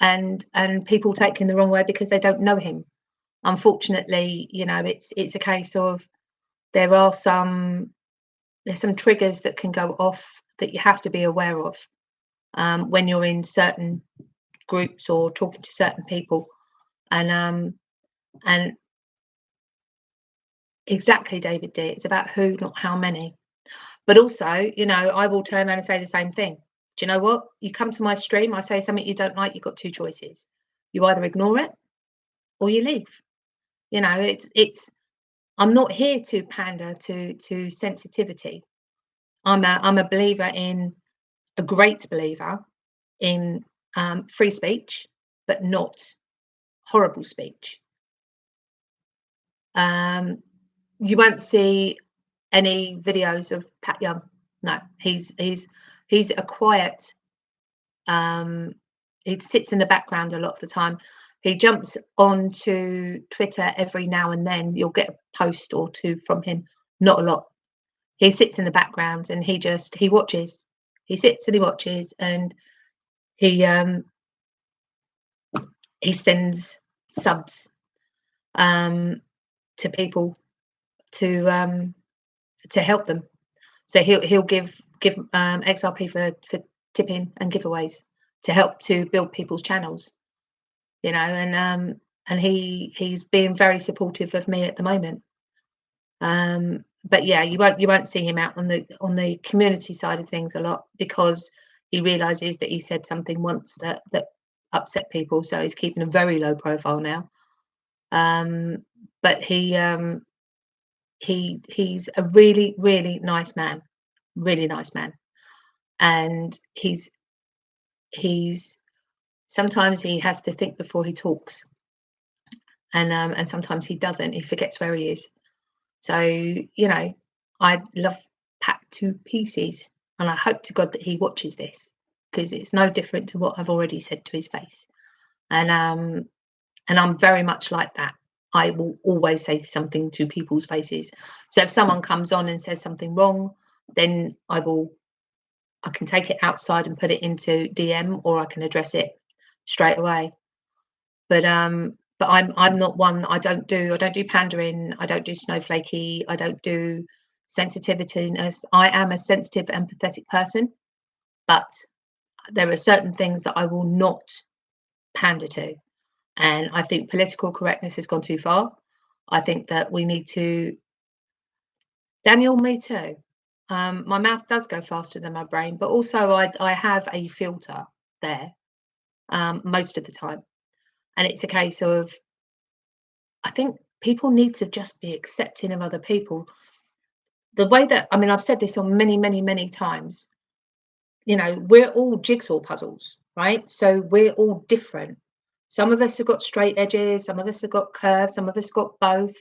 And people take him the wrong way because they don't know him. Unfortunately, you know, it's a case of there's some triggers that can go off that you have to be aware of when you're in certain groups or talking to certain people. And exactly, David D, it's about who, not how many. But also, you know, I will turn around and say the same thing. Do you know what? You come to my stream, I say something you don't like, you've got two choices. You either ignore it or you leave. You know, it's I'm not here to pander to sensitivity. I'm a believer in, a great believer in free speech, but not horrible speech. You won't see any videos of Pat Young. No, he's a quiet. He sits in the background a lot of the time. He jumps onto Twitter every now and then. You'll get a post or two from him. Not a lot. He sits in the background and he watches. He sits and he watches, and he sends subs to people to help them. So he'll give XRP for tipping and giveaways to help to build people's channels. You know, and he's being very supportive of me at the moment. But yeah, you won't see him out on the community side of things a lot because he realizes that he said something once that upset people, so he's keeping a very low profile now. But he's a really, really nice man, and he's sometimes he has to think before he talks, and sometimes he doesn't. He forgets where he is. So, you know, I love Pat to pieces, and I hope to God that he watches this because it's no different to what I've already said to his face. And I'm very much like that. I will always say something to people's faces. So if someone comes on and says something wrong, then I can take it outside and put it into DM, or I can address it straight away. But I'm not one. I don't do pandering. I don't do snowflakey. I don't do sensitivityness. I am a sensitive, empathetic person, but there are certain things that I will not pander to. And I think political correctness has gone too far. I think that we need to, Daniel, me too. My mouth does go faster than my brain, but also I have a filter there most of the time. And it's a case of, I think people need to just be accepting of other people. The way that, I mean, I've said this on many times, you know, we're all jigsaw puzzles, right? So we're all different. Some of us have got straight edges, some of us have got curves, some of us got both,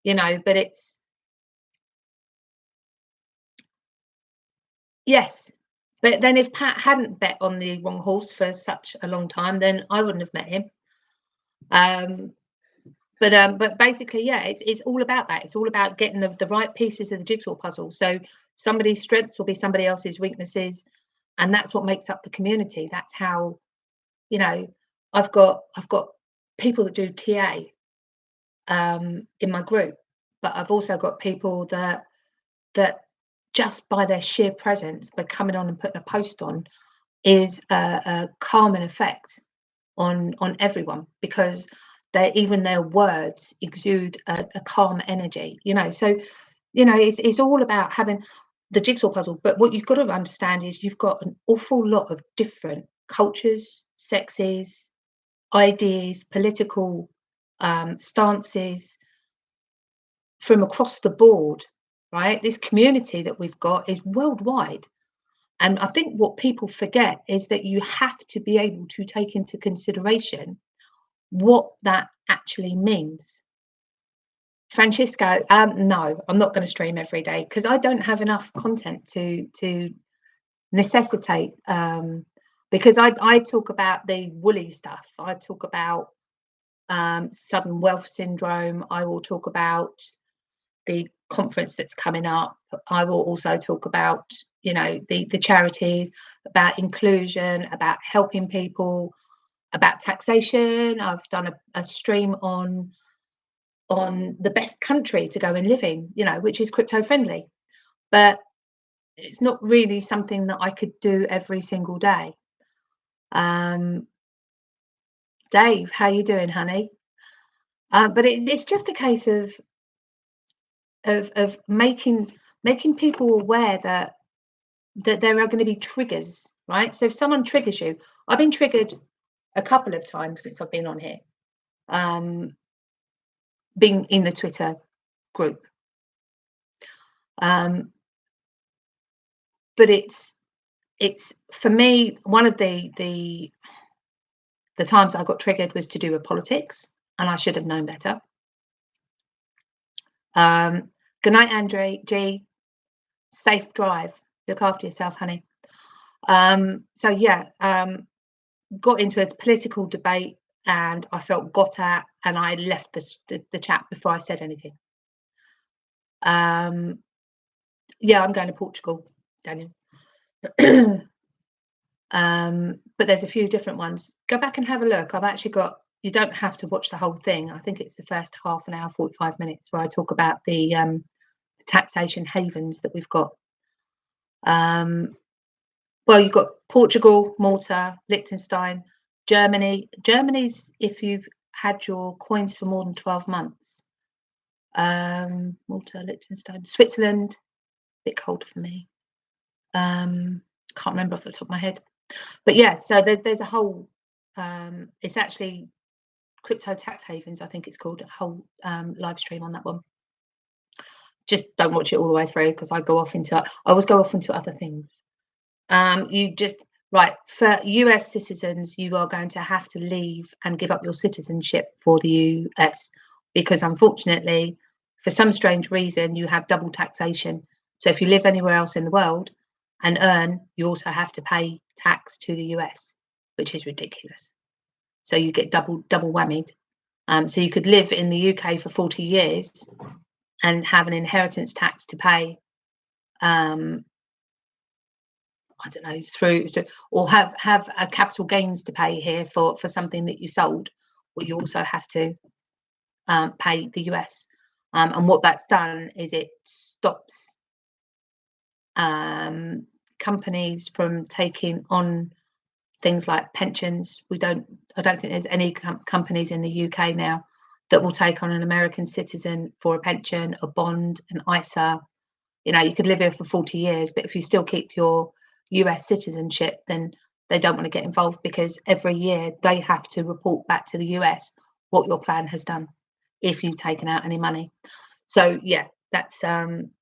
you know, but it's, yes. But then if Pat hadn't bet on the wrong horse for such a long time, then I wouldn't have met him. But basically, yeah, it's all about that. It's all about getting the right pieces of the jigsaw puzzle. So somebody's strengths will be somebody else's weaknesses, and that's what makes up the community. That's how, you know, I've got people that do TA in my group, but I've also got people that just by their sheer presence, by coming on and putting a post on, is a calming effect on everyone, because even their words exude a calm energy, you know. So, you know, it's all about having the jigsaw puzzle. But what you've got to understand is you've got an awful lot of different cultures, sexes, ideas, political stances from across the board, right? This community that we've got is worldwide. And I think what people forget is that you have to be able to take into consideration what that actually means. Francisco, no, I'm not going to stream every day because I don't have enough content to necessitate. Because I talk about the woolly stuff. I talk about sudden wealth syndrome. I will talk about the conference that's coming up. I will also talk about, you know, the charities, about inclusion, about helping people, about taxation. I've done a stream on the best country to go and live in, you know, which is crypto friendly. But it's not really something that I could do every single day. Dave, how you doing, honey? But it's just a case of making people aware that there are going to be triggers, right? So if someone triggers you, I've been triggered a couple of times since I've been on here, being in the Twitter group. But it's for me, one of the times I got triggered was to do with politics, and I should have known better. Good night, Andre G. Safe drive. Look after yourself, honey. So yeah, got into a political debate, and I felt got at, and I left the chat before I said anything. Yeah, I'm going to Portugal, Daniel. But there's a few different ones. Go back and have a look. I've actually got, you don't have to watch the whole thing. I think it's the first half an hour, 45 minutes, where I talk about the taxation havens that we've got. Well, you've got Portugal, Malta, Liechtenstein, Germany. Germany's if you've had your coins for more than 12 months. Malta, Liechtenstein, Switzerland, a bit cold for me. Can't remember off the top of my head. But yeah, so there's a whole, it's actually crypto tax havens, I think it's called, a whole live stream on that one. Just don't watch it all the way through because I always go off into other things. You just, right, for US citizens, you are going to have to leave and give up your citizenship for the US because unfortunately, for some strange reason, you have double taxation. So if you live anywhere else in the world and earn, you also have to pay tax to the US, which is ridiculous. So you get double whammied. So you could live in the UK for 40 years and have an inheritance tax to pay. I don't know, or have a capital gains to pay here for something that you sold, but you also have to pay the US. And what that's done is it stops companies from taking on things like pensions. I don't think there's any companies in the UK now that will take on an American citizen for a pension, a bond, an ISA. You know, you could live here for 40 years, but if you still keep your US citizenship, then they don't want to get involved, because every year they have to report back to the US what your plan has done if you've taken out any money. So yeah, that's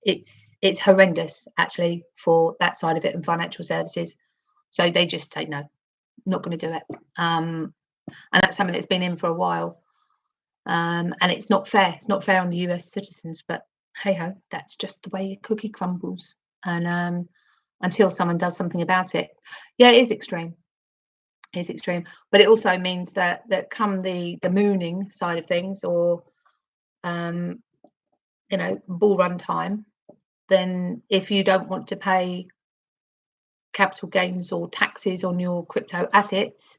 it's horrendous actually for that side of it in financial services. So they just say no, not going to do it. And that's something that's been in for a while. And it's not fair. It's not fair on the US citizens, but hey ho, that's just the way your cookie crumbles. And until someone does something about it, yeah, it is extreme. It's extreme, but it also means that come the mooning side of things, or you know, bull run time, then if you don't want to pay capital gains or taxes on your crypto assets,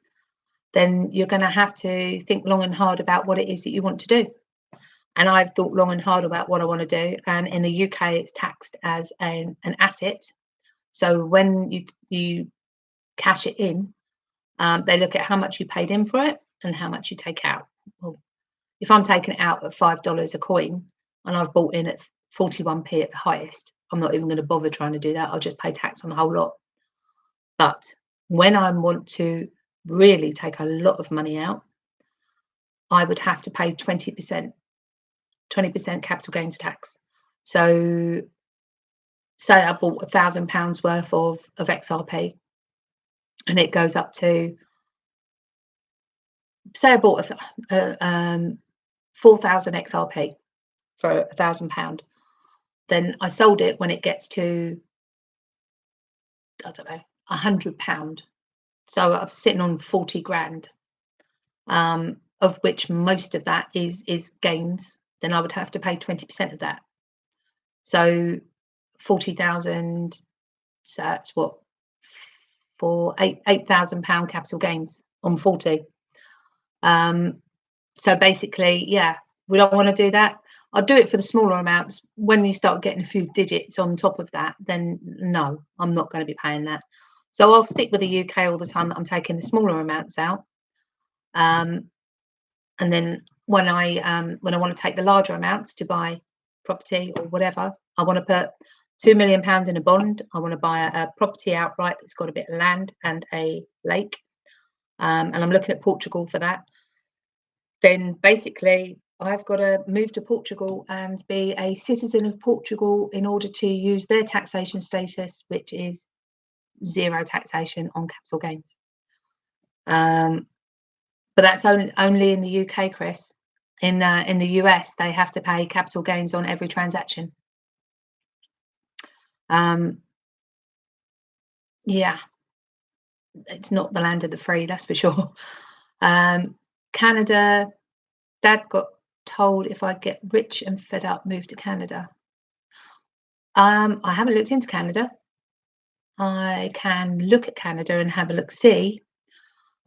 then you're going to have to think long and hard about what it is that you want to do. And I've thought long and hard about what I want to do. And in the UK, it's taxed as an asset. So when you cash it in, they look at how much you paid in for it and how much you take out. Well, if I'm taking it out at $5 a coin and I've bought in at 41p at the highest, I'm not even going to bother trying to do that. I'll just pay tax on the whole lot. But when I want to really take a lot of money out, I would have to pay 20% capital gains tax. So say I bought £1,000 worth of XRP, and it goes up to, say I bought 4,000 XRP for £1,000, then I sold it when it gets to, I don't know, £100. So I'm sitting on 40 grand, of which most of that is gains. Then I would have to pay 20% of that. So 40,000, so that's what, for £8,000 capital gains on 40. So basically, yeah, we don't want to do that. I'll do it for the smaller amounts. When you start getting a few digits on top of that, then no, I'm not going to be paying that. So I'll stick with the UK all the time that I'm taking the smaller amounts out. And then when I want to take the larger amounts to buy property or whatever, I want to put £2 million in a bond. I want to buy a property outright that's got a bit of land and a lake. And I'm looking at Portugal for that. Then basically I've got to move to Portugal and be a citizen of Portugal in order to use their taxation status, which is zero taxation on capital gains. But that's only in the UK, Chris. In the US, they have to pay capital gains on every transaction. Yeah, it's not the land of the free, that's for sure. Canada, Dad got told if I get rich and fed up, move to Canada. I haven't looked into Canada. I can look at Canada and have a look see.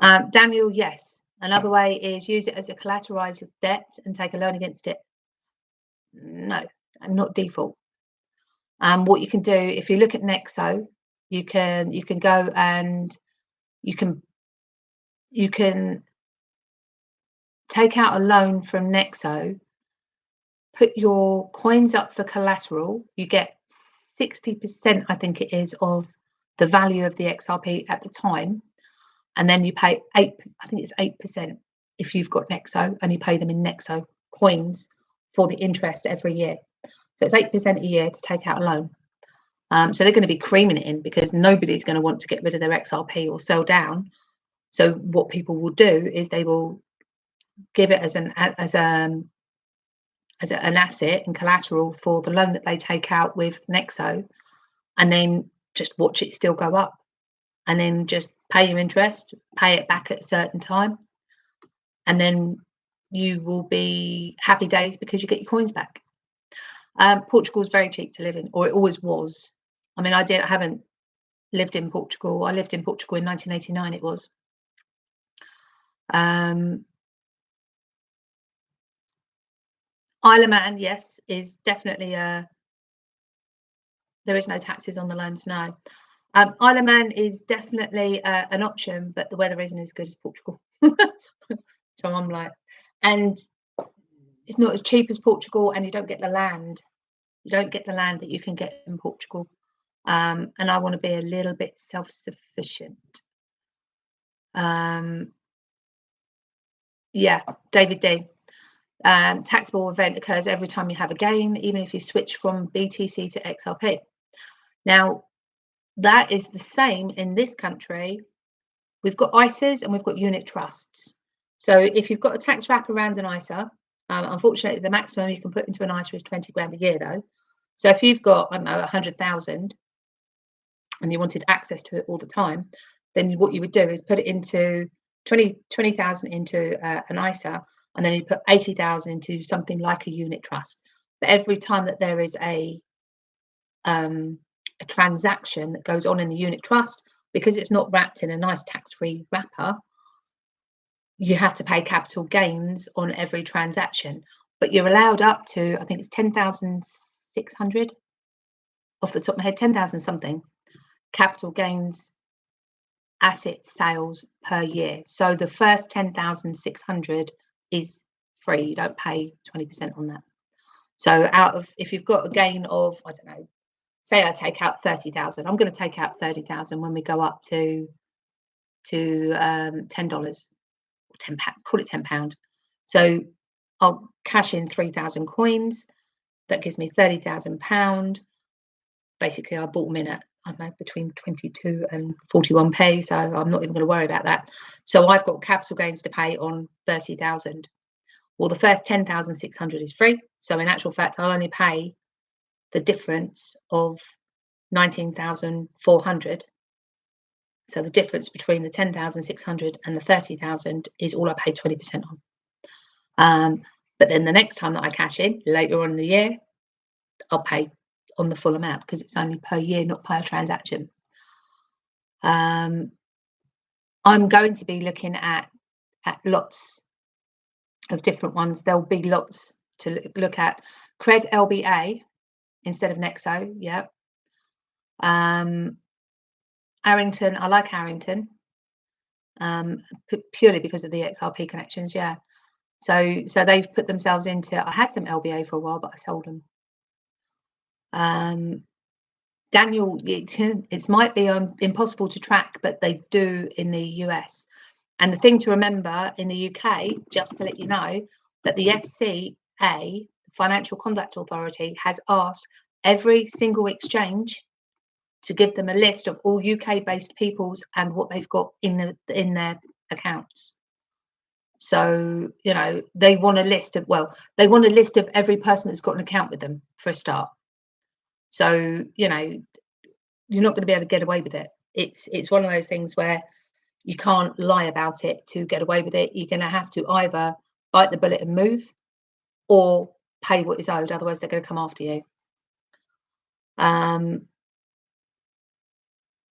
Daniel, yes. Another way is use it as a collateralized debt and take a loan against it. No, not default. What you can do, if you look at Nexo, you can go and you can take out a loan from Nexo, put your coins up for collateral. You get 60%, I think it is, of the value of the XRP at the time, and then you pay 8. I think it's 8% if you've got Nexo, and you pay them in Nexo coins for the interest every year. So it's 8% a year to take out a loan. So they're going to be creaming it in, because nobody's going to want to get rid of their XRP or sell down. So what people will do is they will give it as an asset and collateral for the loan that they take out with Nexo, and then just watch it still go up, and then just pay your interest, pay it back at a certain time, and then you will be happy days because you get your coins back. Portugal is very cheap to live in, or it always was. I mean, I haven't lived in Portugal. I lived in Portugal in 1989. It was. Isle of Man, yes, is definitely there is no taxes on the loans now. Isle of Man is definitely an option, but the weather isn't as good as Portugal. So I'm like, and it's not as cheap as Portugal, and you don't get the land. You don't get the land that you can get in Portugal. And I want to be a little bit self-sufficient. Yeah, David D. Taxable event occurs every time you have a gain, even if you switch from BTC to XRP. Now, that is the same in this country. We've got ISAs and we've got unit trusts. So if you've got a tax wrap around an ISA, unfortunately, the maximum you can put into an ISA is 20 grand a year, though. So if you've got, I don't know, 100,000 and you wanted access to it all the time, then what you would do is put it into 20,000 into an ISA, and then you put 80,000 into something like a unit trust. But every time that there is a transaction that goes on in the unit trust, because it's not wrapped in a nice tax-free wrapper, you have to pay capital gains on every transaction. But you're allowed up to, I think it's 10,600 off the top of my head, 10,000 something capital gains asset sales per year. So the first 10,600 is free. You don't pay 20% on that. So out of, if you've got a gain of, I don't know, say I take out 30,000, I'm going to take out 30,000 when we go up to $10 or £10, call it £10. So I'll cash in 3,000 coins. That gives me £30,000. Basically, I bought them in at, I don't know, between 22 and 41p. So I'm not even going to worry about that. So I've got capital gains to pay on 30,000. Well, the first 10,600 is free. So in actual fact, I'll only pay the difference of 19,400. So the difference between the 10,600 and the 30,000 is all I pay 20% on. But then the next time that I cash in later on in the year, I'll pay on the full amount because it's only per year, not per transaction. I'm going to be looking at lots of different ones. There'll be lots to look at. Cred LBA instead of Nexo, yeah. Arrington, I like Arrington, purely because of the XRP connections, yeah. So they've put themselves into, I had some LBA for a while, but I sold them. Daniel, it might be impossible to track, but they do in the US. And the thing to remember in the UK, just to let you know, that the FCA, the Financial Conduct Authority, has asked every single exchange to give them a list of all UK-based peoples and what they've got in their accounts. So, you know, they want a list of, well, they want a list of every person that's got an account with them for a start. So, you know, you're not going to be able to get away with it. It's one of those things where you can't lie about it to get away with it. You're going to have to either bite the bullet and move or pay what is owed. Otherwise, they're going to come after you.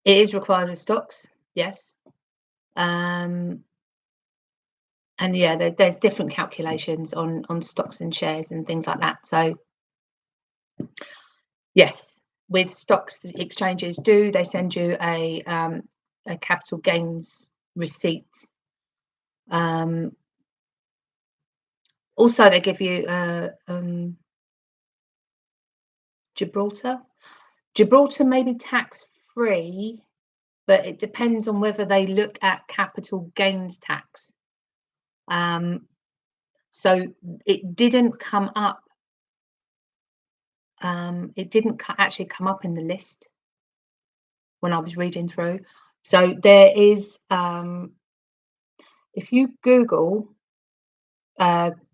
It is required with stocks, yes. And yeah, there's different calculations on stocks and shares and things like that. So yes, with stocks, the exchanges they send you a capital gains receipt. Also, they give you Gibraltar may be tax free, but it depends on whether they look at capital gains tax. So it didn't come up. It didn't actually come up in the list when I was reading through. So there is, if you Google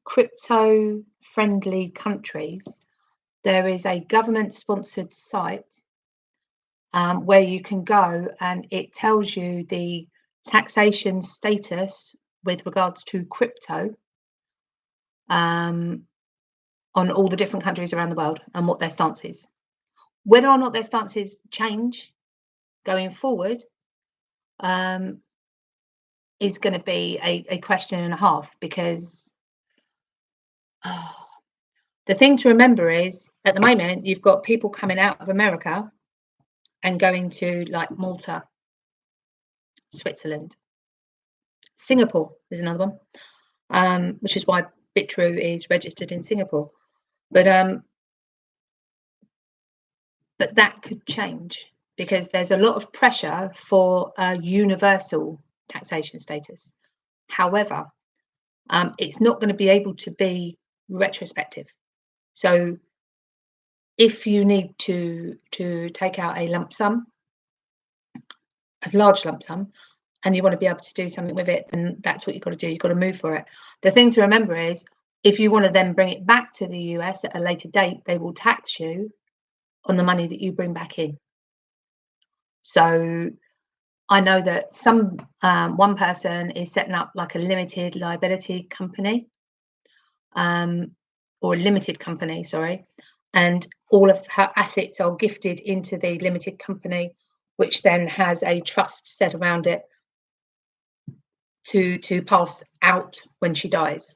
crypto-friendly countries, there is a government-sponsored site where you can go and it tells you the taxation status with regards to crypto on all the different countries around the world and what their stance is. Whether or not their stances change going forward is going to be a question and a half, because the thing to remember is at the moment you've got people coming out of America and going to like Malta, Switzerland. Singapore is another one, which is why Bitrue is registered in Singapore. But that could change because there's a lot of pressure for a universal taxation status. However, it's not going to be able to be retrospective. So if you need to take out a lump sum, a large lump sum, and you want to be able to do something with it, then that's what you've got to do. You've got to move for it. The thing to remember is if you want to then bring it back to the US at a later date, they will tax you on the money that you bring back in. So I know that one person is setting up like a limited liability company, or a limited company, sorry, and all of her assets are gifted into the limited company, which then has a trust set around it to pass out when she dies.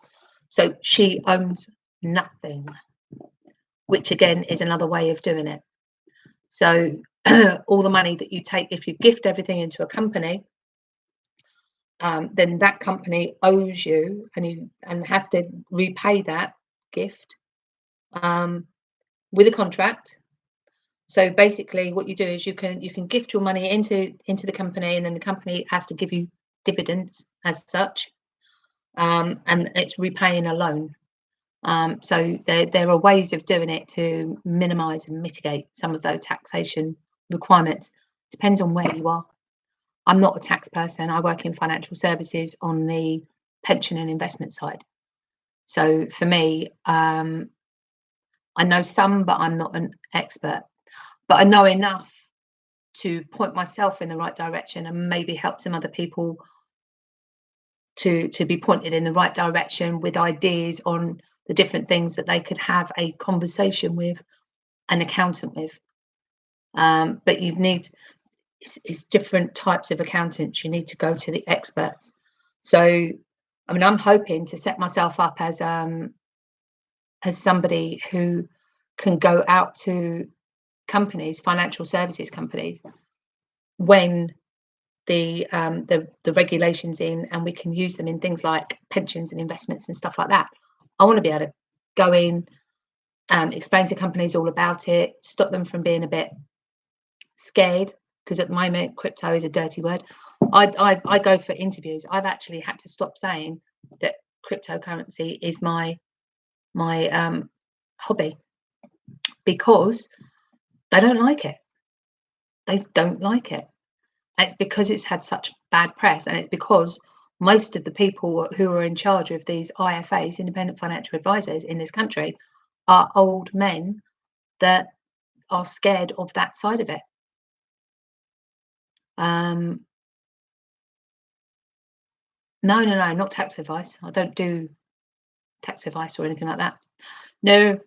So she owns nothing, which again is another way of doing it. So all the money that you take, if you gift everything into a company, then that company owes you and has to repay that gift with a contract. So basically what you do is you can gift your money into the company, and then the company has to give you dividends as such, and it's repaying a loan. So there are ways of doing it to minimize and mitigate some of those taxation requirements. Depends on where you are. I'm not a tax person. I work in financial services on the pension and investment side. So for me, I know some, but I'm not an expert. But I know enough to point myself in the right direction and maybe help some other people to be pointed in the right direction with ideas on the different things that they could have a conversation with an accountant with. But you need it's different types of accountants. You need to go to the experts. So, I mean, I'm hoping to set myself up as somebody who can go out to companies, financial services companies, when the regulations in, and we can use them in things like pensions and investments and stuff like that. I want to be able to go in, explain to companies all about it, stop them from being a bit scared, because at the moment crypto is a dirty word. I go for interviews. I've actually had to stop saying that cryptocurrency is my hobby, because they don't like it. They don't like it. It's because it's had such bad press, and it's because most of the people who are in charge of these IFAs, independent financial advisors in this country, are old men that are scared of that side of it. No, not tax advice. I don't do tax advice or anything like that. No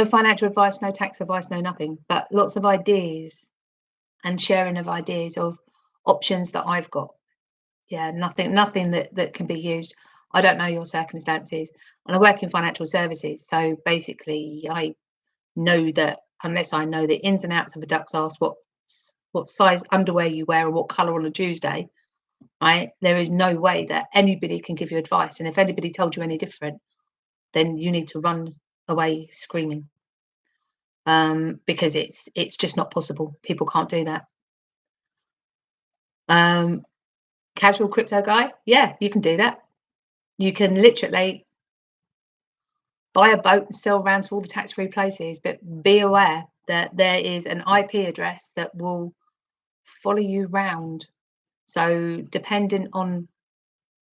financial advice, no tax advice, no nothing. But lots of ideas and sharing of ideas of options that I've got. Yeah, nothing that can be used. I don't know your circumstances, and I work in financial services. So basically, I know that unless I know the ins and outs of a duck's arse, what size underwear you wear or what colour on a Tuesday, right? There is no way that anybody can give you advice. And if anybody told you any different, then you need to run away screaming, because it's just not possible. People can't do that. Casual crypto guy, yeah, you can do that. You can literally buy a boat and sail around to all the tax-free places, but be aware that there is an IP address that will follow you round. So depending on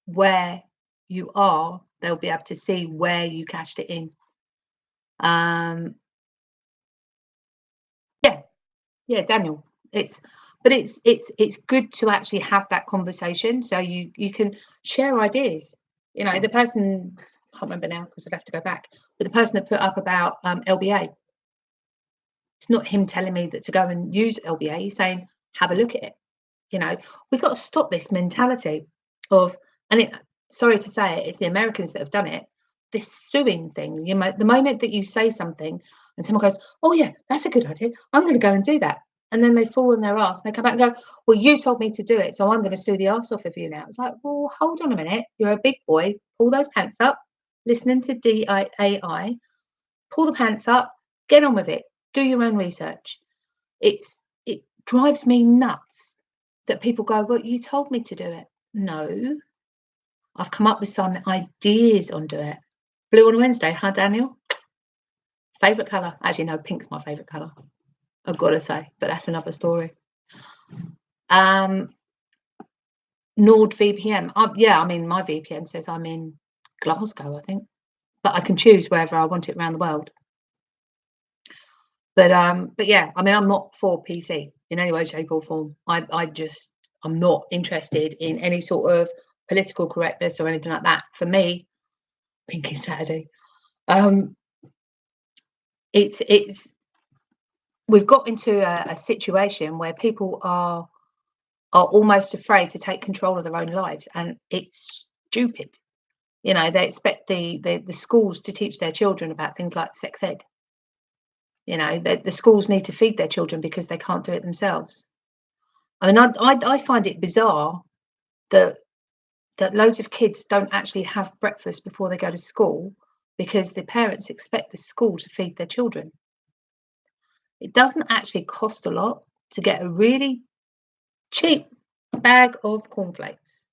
where you are, they'll be able to see where you cashed it in. Yeah, Daniel. It's good to actually have that conversation, so you can share ideas. You know, the person, I can't remember now because I'd have to go back, but the person that put up about LBA, it's not him telling me that to go and use LBA. He's saying have a look at it. You know, we've got to stop this mentality of, sorry to say it, it's the Americans that have done it, this suing thing. You know, the moment that you say something and someone goes, oh yeah, that's a good idea, I'm going to go and do that, and then they fall on their ass and they come back and go, well, you told me to do it, so I'm going to sue the ass off of you now. It's like, well, hold on a minute. You're a big boy. Pull those pants up. Listening to DIAI. Pull the pants up. Get on with it. Do your own research. It drives me nuts that people go, well, you told me to do it. No. I've come up with some ideas on do it. Blue on a Wednesday, huh, Daniel? Favourite colour? Actually, no, pink's my favourite colour. I've got to say, but that's another story. NordVPN. Yeah, I mean, my VPN says I'm in Glasgow, I think, but I can choose wherever I want it around the world. But yeah, I mean, I'm not for PC in any way, shape, or form. I'm not interested in any sort of political correctness or anything like that. For me, pink is Saturday. It's we've got into a situation where people are almost afraid to take control of their own lives, and it's stupid. You know, they expect the schools to teach their children about things like sex ed. You know, the schools need to feed their children because they can't do it themselves. I mean, I find it bizarre that loads of kids don't actually have breakfast before they go to school because the parents expect the school to feed their children. It doesn't actually cost a lot to get a really cheap bag of cornflakes.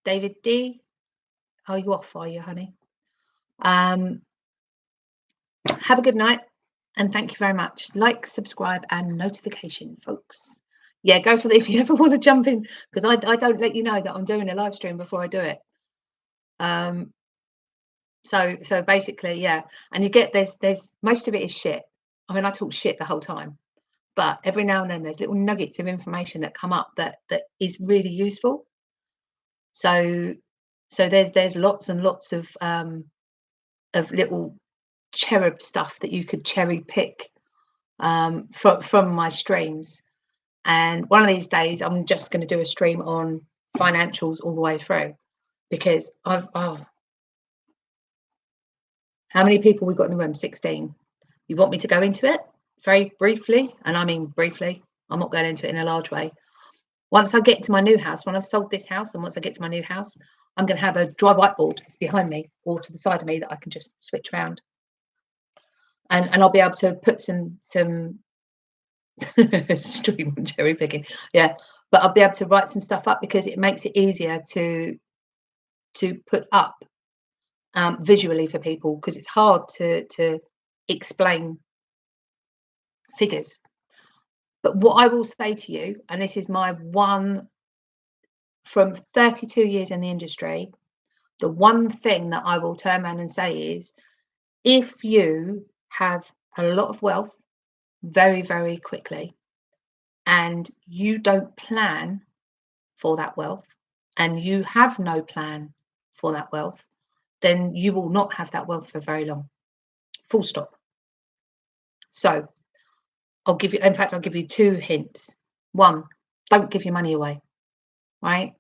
David D, are you off, are you, honey? Have a good night, and thank you very much. Like, subscribe, and notification, folks. Yeah, go for it if you ever want to jump in, because I don't let you know that I'm doing a live stream before I do it. So basically, yeah, and you get there's most of it is shit. I mean, I talk shit the whole time, but every now and then there's little nuggets of information that come up that is really useful. So there's lots and lots of little cherub stuff that you could cherry pick from my streams. And one of these days, I'm just going to do a stream on financials all the way through, because how many people we've got in the room? 16. You want me to go into it very briefly? And I mean briefly. I'm not going into it in a large way. Once I get to my new house, when I've sold this house, and once I get to my new house, I'm going to have a dry whiteboard behind me or to the side of me that I can just switch around. And I'll be able to put some stream on cherry picking. Yeah, but I'll be able to write some stuff up because it makes it easier to put up visually for people, because it's hard to explain figures. But what I will say to you, and this is my one from 32 years in the industry, the one thing that I will turn around and say is, if you have a lot of wealth very, very quickly and you don't plan for that wealth, and you have no plan for that wealth, then you will not have that wealth for very long. Full stop. So I'll give you 2 hints. 1, don't give your money away, right?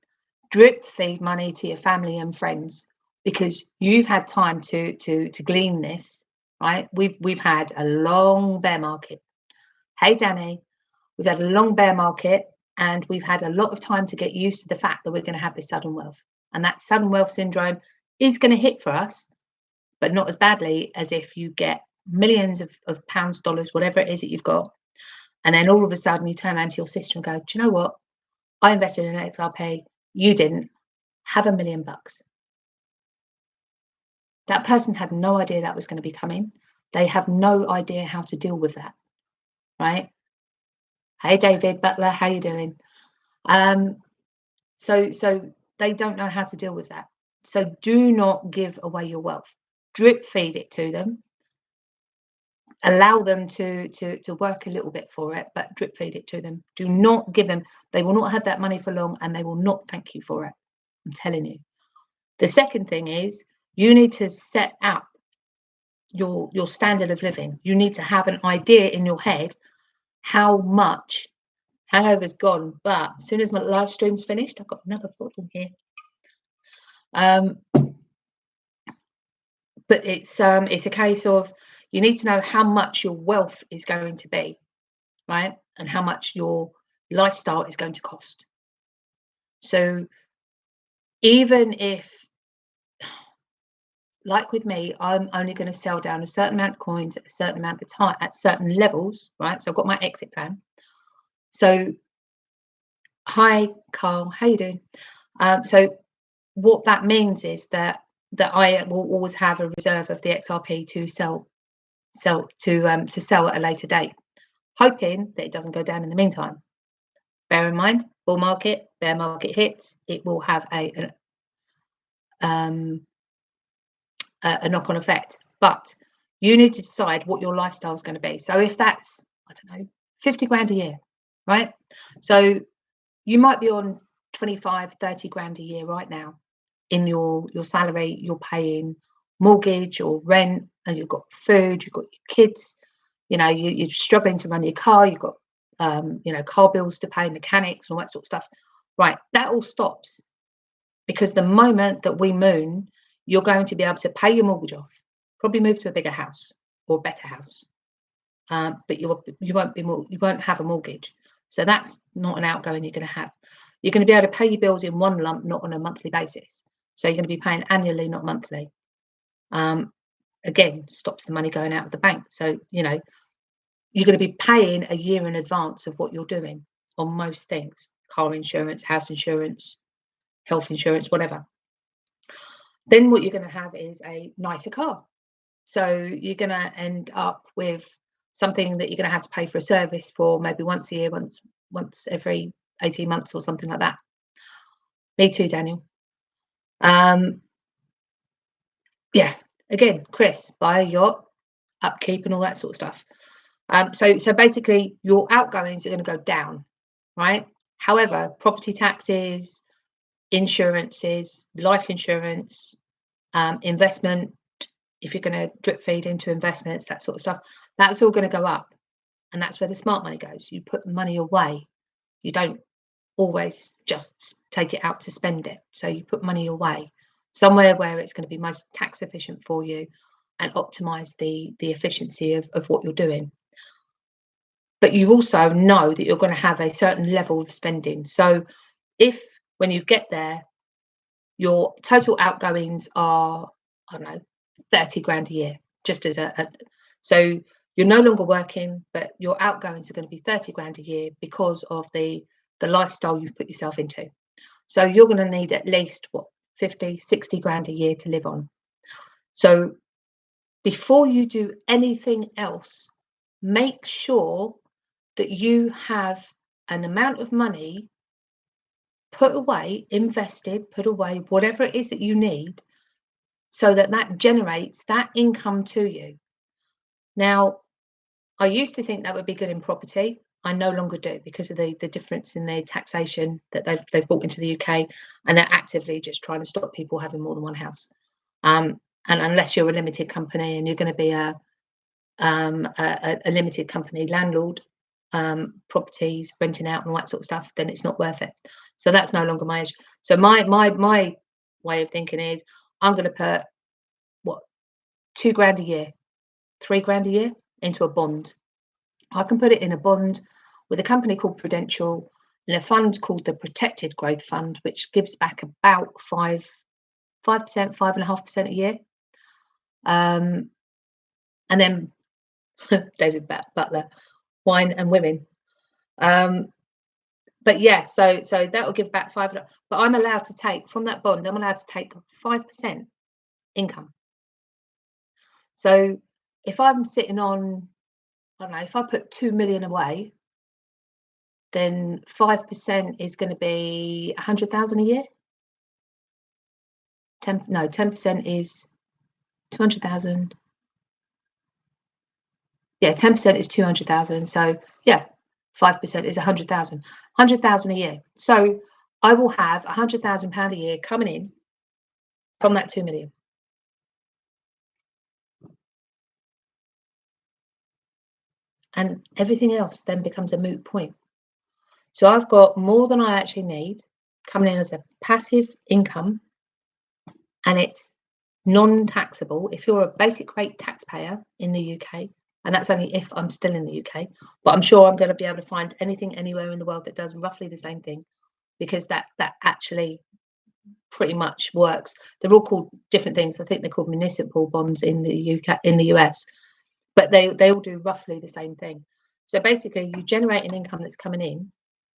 Drip feed money to your family and friends, because you've had time to glean this, right? We've had a long bear market. Hey, Danny, we've had a long bear market, and we've had a lot of time to get used to the fact that we're going to have this sudden wealth. And that sudden wealth syndrome is going to hit for us, but not as badly as if you get millions of pounds, dollars, whatever it is that you've got. And then all of a sudden you turn around to your sister and go, do you know what? I invested in XRP. You didn't. Have $1 million. That person had no idea that was going to be coming. They have no idea how to deal with that, right? Hey, David Butler, how you doing? So they don't know how to deal with that. So do not give away your wealth. Drip feed it to them. Allow them to work a little bit for it, but drip feed it to them. Do not give them. They will not have that money for long, and they will not thank you for it. I'm telling you. The second thing is, you need to set up your standard of living. You need to have an idea in your head how much. Hangover's gone, but as soon as my live stream's finished, I've got another bottle here. But it's a case of You need to know how much your wealth is going to be, right? And how much your lifestyle is going to cost. So even if, like with me, I'm only going to sell down a certain amount of coins at a certain amount of time at certain levels, right? So I've got my exit plan. So, hi, Carl, how you doing? So what that means is that I will always have a reserve of the XRP to sell at a later date, hoping that it doesn't go down in the meantime. Bear in mind, bull market, bear market hits, it will have a knock-on effect. But you need to decide what your lifestyle is going to be. So if that's, I don't know, 50 grand a year, right? So you might be on 25, 30 grand a year right now in your salary. You're paying mortgage or rent, and you've got food, you've got your kids, you know, you're struggling to run your car, you've got car bills to pay, mechanics, all that sort of stuff. Right, that all stops, because the moment that we moon, you're going to be able to pay your mortgage off, probably move to a bigger house or a better house, but you won't have a mortgage. So that's not an outgoing you're going to have. You're going to be able to pay your bills in one lump, not on a monthly basis. So you're going to be paying annually, not monthly. Again, stops the money going out of the bank. So, you know, you're going to be paying a year in advance of what you're doing on most things: car insurance, house insurance, health insurance, whatever. Then what you're going to have is a nicer car. So you're going to end up with something that you're going to have to pay for a service for maybe once a year, once every 18 months or something like that. Me too, Daniel. Yeah, again, Chris, buy a yacht, upkeep and all that sort of stuff. So basically your outgoings are going to go down, right? However, property taxes, insurances, life insurance, investment, if you're going to drip feed into investments, that sort of stuff, that's all going to go up. And that's where the smart money goes. You put money away. You don't always just take it out to spend it. So you put money away somewhere where it's going to be most tax efficient for you and optimize the efficiency of what you're doing. But you also know that you're going to have a certain level of spending. So if when you get there, your total outgoings are, I don't know, 30 grand a year, just as so you're no longer working, but your outgoings are going to be 30 grand a year because of the lifestyle you've put yourself into. So you're going to need at least 50, 60 grand a year to live on. So before you do anything else, make sure that you have an amount of money put away, invested, put away, whatever it is that you need, so that generates that income to you. Now, I used to think that would be good in property. I no longer do, because of the difference in the taxation that they've brought into the UK, and they're actively just trying to stop people having more than one house. And unless you're a limited company and you're going to be a limited company landlord, properties, renting out and all that sort of stuff, then it's not worth it. So that's no longer my issue. So my way of thinking is, I'm going to put 2 grand a year, 3 grand a year into a bond. I can put it in a bond with a company called Prudential, in a fund called the Protected Growth Fund, which gives back about 5%, 5.5% a year. And then David Butler, wine and women. But yeah, so that will give back 5. But I'm allowed to take from that bond, I'm allowed to take 5% income. So if I'm sitting on, I don't know, if I put 2 million away, then 5% is going to be 100,000 a year. 10% is 200,000. Yeah, 10% is 200,000. So yeah, 5% is 100,000. 100,000 a year. So I will have £100,000 a year coming in from that 2 million. And everything else then becomes a moot point. So I've got more than I actually need coming in as a passive income, and it's non-taxable. If you're a basic rate taxpayer in the UK, and that's only if I'm still in the UK, but I'm sure I'm going to be able to find anything anywhere in the world that does roughly the same thing, because that actually pretty much works. They're all called different things. I think they're called municipal bonds in the UK, in the US, but they all do roughly the same thing. So basically, you generate an income that's coming in.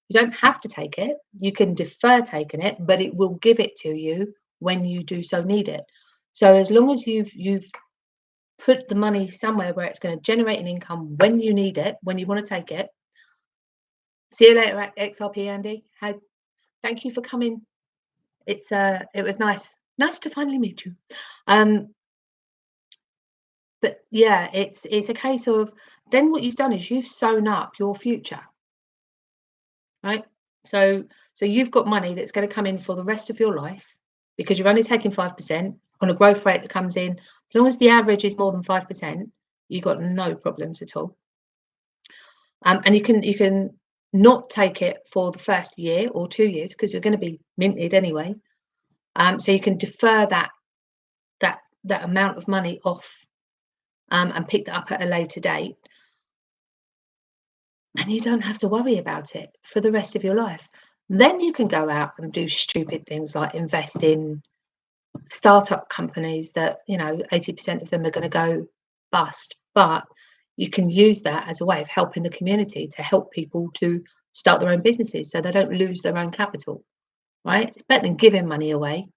You don't have to take it. You can defer taking it, but it will give it to you when you do so need it. So as long as you've put the money somewhere where it's going to generate an income when you need it, when you want to take it. See you later at XRP, Andy. Thank you for coming. It was nice to finally meet you. But yeah, it's a case of then what you've done is you've sewn up your future, right? So you've got money that's going to come in for the rest of your life, because you're only taking 5% on a growth rate that comes in. As long as the average is more than 5%, you've got no problems at all. And you can not take it for the first year or 2 years, because you're going to be minted anyway. So you can defer that amount of money off, and pick that up at a later date, and you don't have to worry about it for the rest of your life. Then you can go out and do stupid things like invest in startup companies that 80% of them are going to go bust, but you can use that as a way of helping the community, to help people to start their own businesses so they don't lose their own capital, right? It's better than giving money away.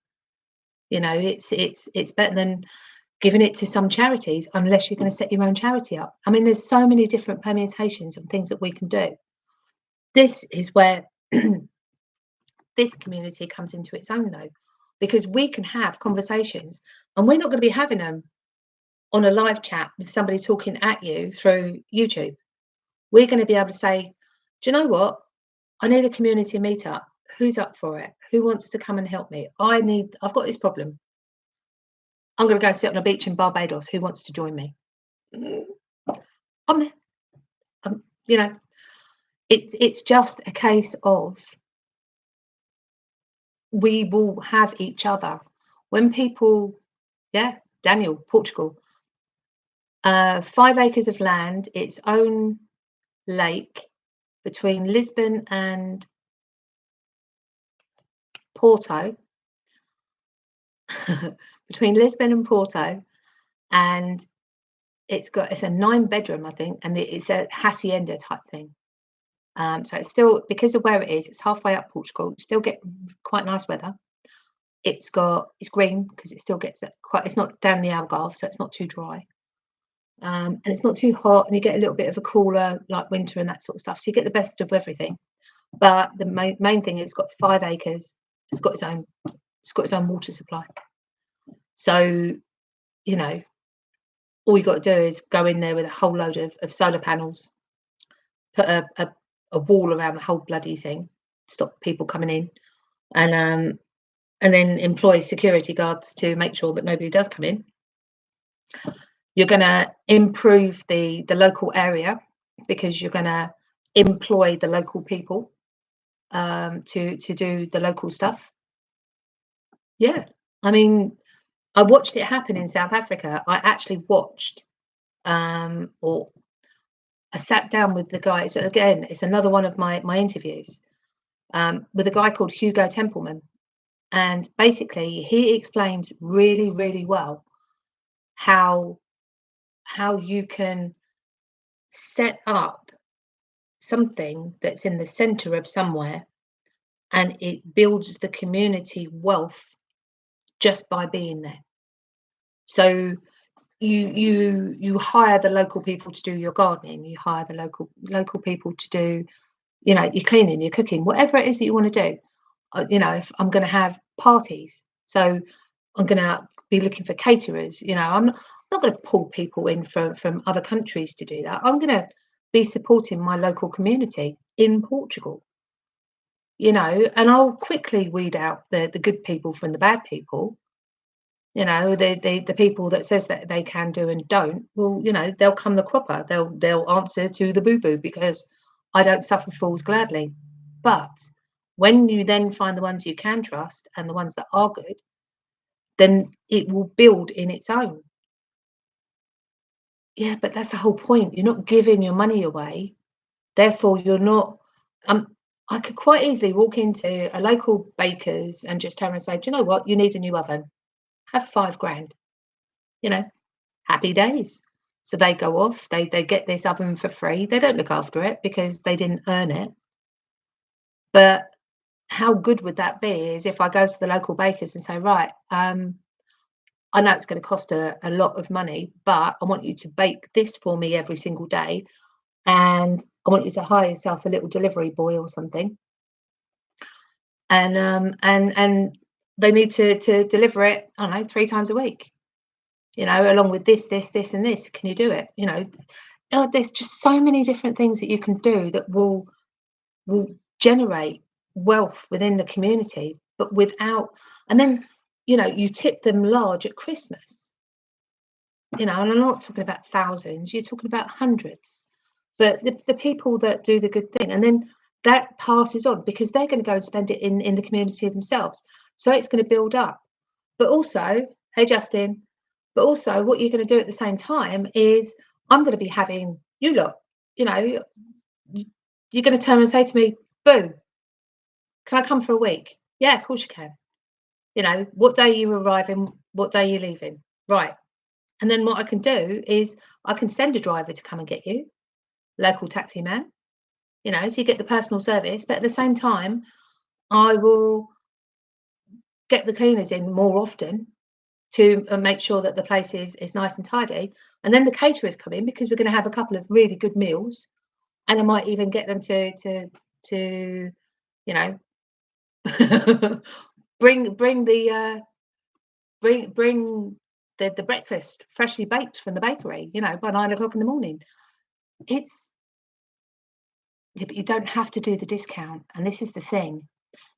It's better than giving it to some charities, unless you're going to set your own charity up. I mean, there's so many different permutations of things that we can do. This is where this community comes into its own, though, because we can have conversations, and we're not going to be having them on a live chat with somebody talking at you through YouTube. We're going to be able to say, do you know what? I need a community meetup. Who's up for it? Who wants to come and help me? I've got this problem. I'm going to go sit on a beach in Barbados. Who wants to join me? I'm there. It's just a case of we will have each other. When people, Daniel, Portugal, 5 acres of land, its own lake between Lisbon and Porto. Between Lisbon and Porto, and it's a 9-bedroom, I think, and it's a hacienda type thing. So it's still, because of where it is, it's halfway up Portugal. You still get quite nice weather. It's green because it still gets it's not down the Algarve, so it's not too dry. And it's not too hot, and you get a little bit of a cooler like winter and that sort of stuff. So you get the best of everything. But the main thing is it's got 5 acres. It's got its own water supply. So, all you got to do is go in there with a whole load of solar panels, put a wall around the whole bloody thing, stop people coming in, and then employ security guards to make sure that nobody does come in. You're going to improve the local area, because you're going to employ the local people to do the local stuff. Yeah, I mean, I watched it happen in South Africa. I actually watched, or I sat down with the guy. So again, it's another one of my interviews with a guy called Hugo Templeman, and basically he explains really, really well how you can set up something that's in the center of somewhere, and it builds the community wealth just by being there. So you hire the local people to do your gardening, you hire the local people to do your cleaning, your cooking, whatever it is that you want to do. If I'm going to have parties, so I'm going to be looking for caterers. I'm not going to pull people in from other countries to do that. I'm going to be supporting my local community in Portugal, and I'll quickly weed out the good people from the bad people. The people that says that they can do and don't, well, they'll come the cropper. They'll answer to the boo-boo, because I don't suffer fools gladly. But when you then find the ones you can trust and the ones that are good, then it will build in its own. Yeah, but that's the whole point. You're not giving your money away. Therefore, you're not. I could quite easily walk into a local baker's and just tell them and say, "Do you know what? You need a new oven. Have 5 grand." You know, happy days. So they go off. They get this oven for free. They don't look after it because they didn't earn it. But how good would that be? Is if I go to the local bakers and say, right, I know it's going to cost a lot of money, but I want you to bake this for me every single day, and I want you to hire yourself a little delivery boy or something, and they need to deliver it, I don't know, 3 times a week, along with this, and this. Can you do it? There's just so many different things that you can do that will generate wealth within the community, but without, and then you tip them large at Christmas, and I'm not talking about thousands, you're talking about hundreds, but the people that do the good thing, and then that passes on because they're going to go and spend it in the community themselves, so it's going to build up. But also, hey Justin, but also what you're going to do at the same time is I'm going to be having you lot, you're going to turn and say to me, boo, can I come for a week? Yeah, of course you can. What day are you arriving? What day are you leaving? Right. And then what I can do is I can send a driver to come and get you, local taxi man, so you get the personal service. But at the same time, I will get the cleaners in more often to make sure that the place is nice and tidy. And then the caterers come in because we're going to have a couple of really good meals. And I might even get them to bring the breakfast freshly baked from the bakery, by 9 o'clock in the morning. Yeah, but you don't have to do the discount. And this is the thing.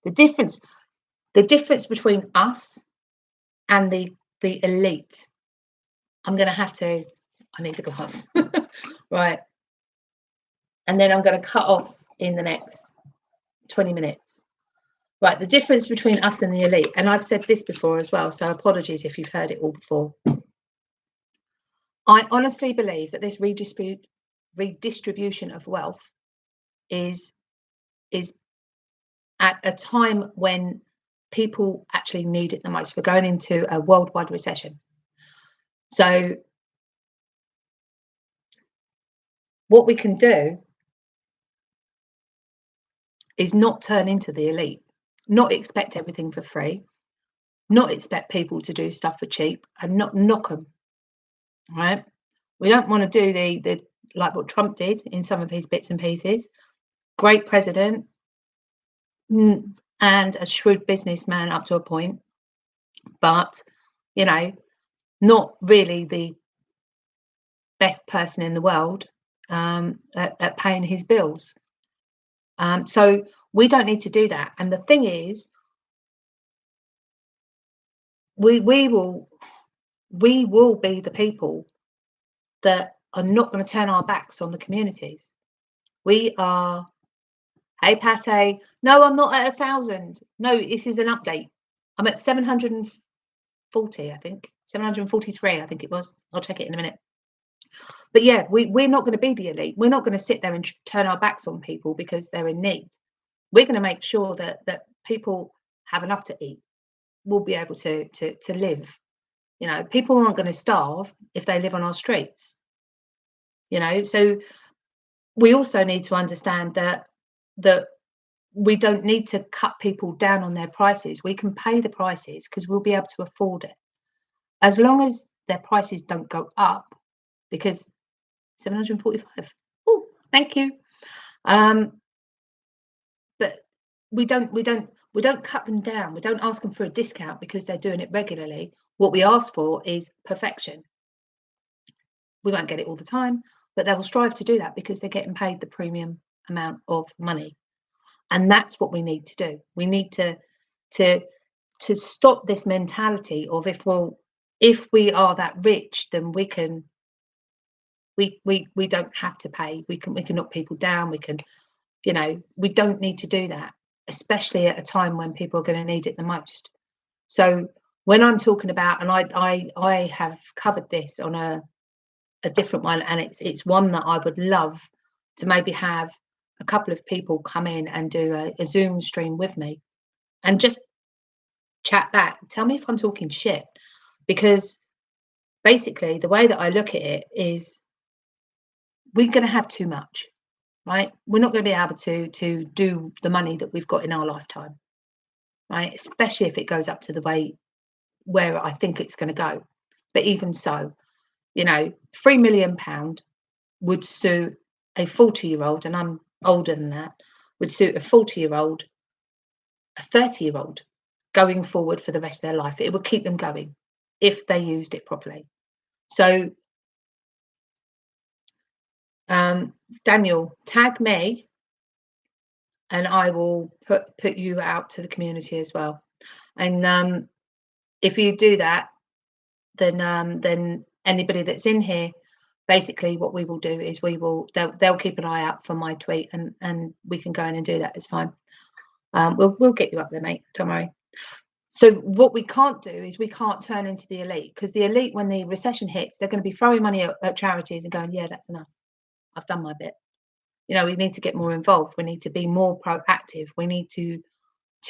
The difference between us and the elite. I need a glass. Right. And then I'm going to cut off in the next 20 minutes. Right, the difference between us and the elite, and I've said this before as well, so apologies if you've heard it all before. I honestly believe that this redistribution of wealth is at a time when people actually need it the most. We're going into a worldwide recession. So what we can do is not turn into the elite, not expect everything for free, not expect people to do stuff for cheap, and not knock them, right? We don't want to do the like what Trump did in some of his bits and pieces. Great president and a shrewd businessman up to a point, but not really the best person in the world at paying his bills. So we don't need to do that. And the thing is, we will be the people that are not going to turn our backs on the communities. We are, hey Pate, no, I'm not at 1,000. No, this is an update. I'm at 740, I think. 743, I think it was. I'll check it in a minute. But yeah, we're not going to be the elite. We're not going to sit there and turn our backs on people because they're in need. We're going to make sure that people have enough to eat. We'll be able to live. People aren't going to starve if they live on our streets. So we also need to understand that we don't need to cut people down on their prices. We can pay the prices because we'll be able to afford it, as long as their prices don't go up. Because 745. Oh, thank you. But we don't cut them down. We don't ask them for a discount because they're doing it regularly. What we ask for is perfection. We won't get it all the time, but they will strive to do that because they're getting paid the premium amount of money. And that's what we need to do. We need to stop this mentality of if we are that rich, then we don't have to pay. We can knock people down. We can, we don't need to do that, especially at a time when people are going to need it the most. So When I'm talking about, and I have covered this on a different one, and it's one that I would love to maybe have a couple of people come in and do a Zoom stream with me and just chat back. Tell me if I'm talking shit, because basically the way that I look at it is we're going to have too much, right? We're not going to be able to do the money that we've got in our lifetime, right? Especially if it goes up to the way where I think it's going to go. But even so, you know, £3 million would suit a 40-year-old, and I'm older than that, would suit a 40-year-old, a 30-year-old going forward for the rest of their life. It would keep them going if they used it properly. So, Daniel, tag me and I will put you out to the community as well. And if you do that, then anybody that's in here, basically what we will do is they'll keep an eye out for my tweet, and we can go in and do that. It's fine. We'll get you up there, mate. Don't worry. So what we can't do is we can't turn into the elite, because the elite, when the recession hits, they're going to be throwing money at charities and going, yeah, that's enough. I've done my bit. You know, we need to get more involved. We need to be more proactive. We need to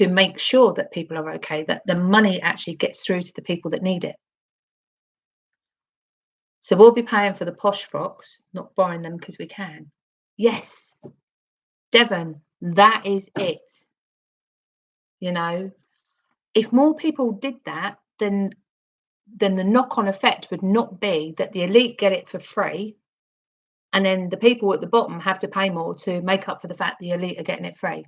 make sure that people are okay, that the money actually gets through to the people that need it. So we'll be paying for the posh frocks, not borrowing them because we can. Yes, Devon, that is it. You know, if more people did that, then the knock-on effect would not be that the elite get it for free, and then the people at the bottom have to pay more to make up for the fact the elite are getting it free.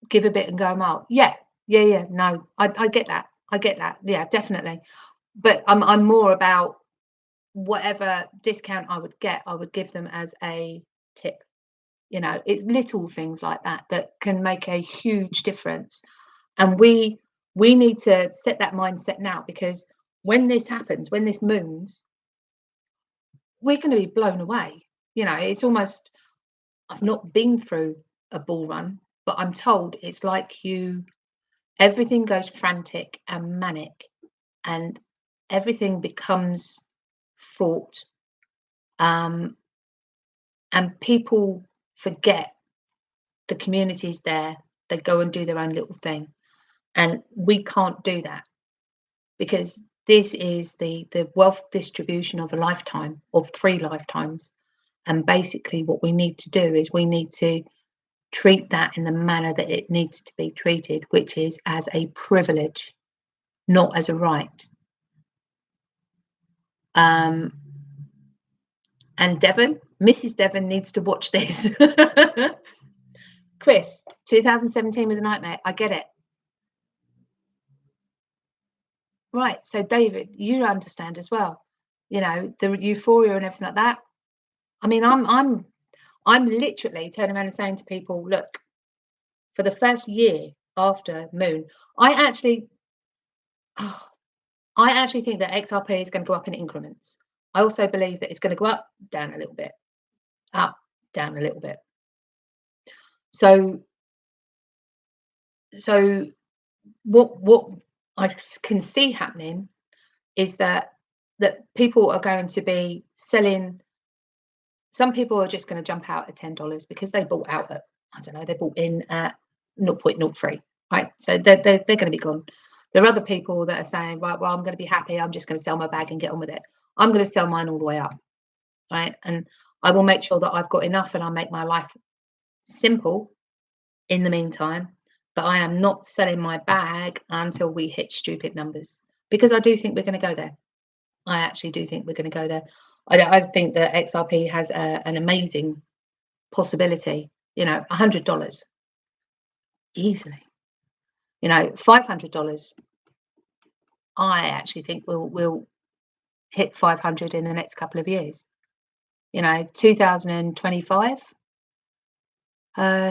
Give a bit and go a mile. Yeah. No, I get that. I get that. Yeah, definitely. But I'm more about whatever discount I would get, I would give them as a tip. You know, it's little things like that that can make a huge difference. And we need to set that mindset now, because when this happens, when this moons, we're going to be blown away. You know, it's almost, I've not been through a bull run, but I'm told it's like everything goes frantic and manic, and everything becomes fraught, and people forget the community's there. They go and do their own little thing, and we can't do that, because this is the wealth distribution of a lifetime, of 3 lifetimes. And basically what we need to do is we need to treat that in the manner that it needs to be treated, which is as a privilege, not as a right. And Devon, Mrs. Devon needs to watch this. Chris, 2017 was a nightmare. I get it. Right. So David, you understand as well. You know, the euphoria and everything like that. I mean, I'm literally turning around and saying to people, look, for the first year after Moon, I actually think that XRP is going to go up in increments. I also believe that it's going to go up, down a little bit, up, down a little bit. So what I can see happening is that people are going to be selling. Some people are just going to jump out at $10 because they bought out at, I don't know, they bought in at 0.03, right? So they're going to be gone. There are other people that are saying, right, well, I'm going to be happy. I'm just going to sell my bag and get on with it. I'm going to sell mine all the way up, right? And I will make sure that I've got enough, and I'll make my life simple in the meantime. But I am not selling my bag until we hit stupid numbers, because I do think we're going to go there. I actually do think we're going to go there. I think that XRP has an amazing possibility. You know, $100 easily. You know, $500. I actually think we'll hit 500 in the next couple of years. You know, 2025,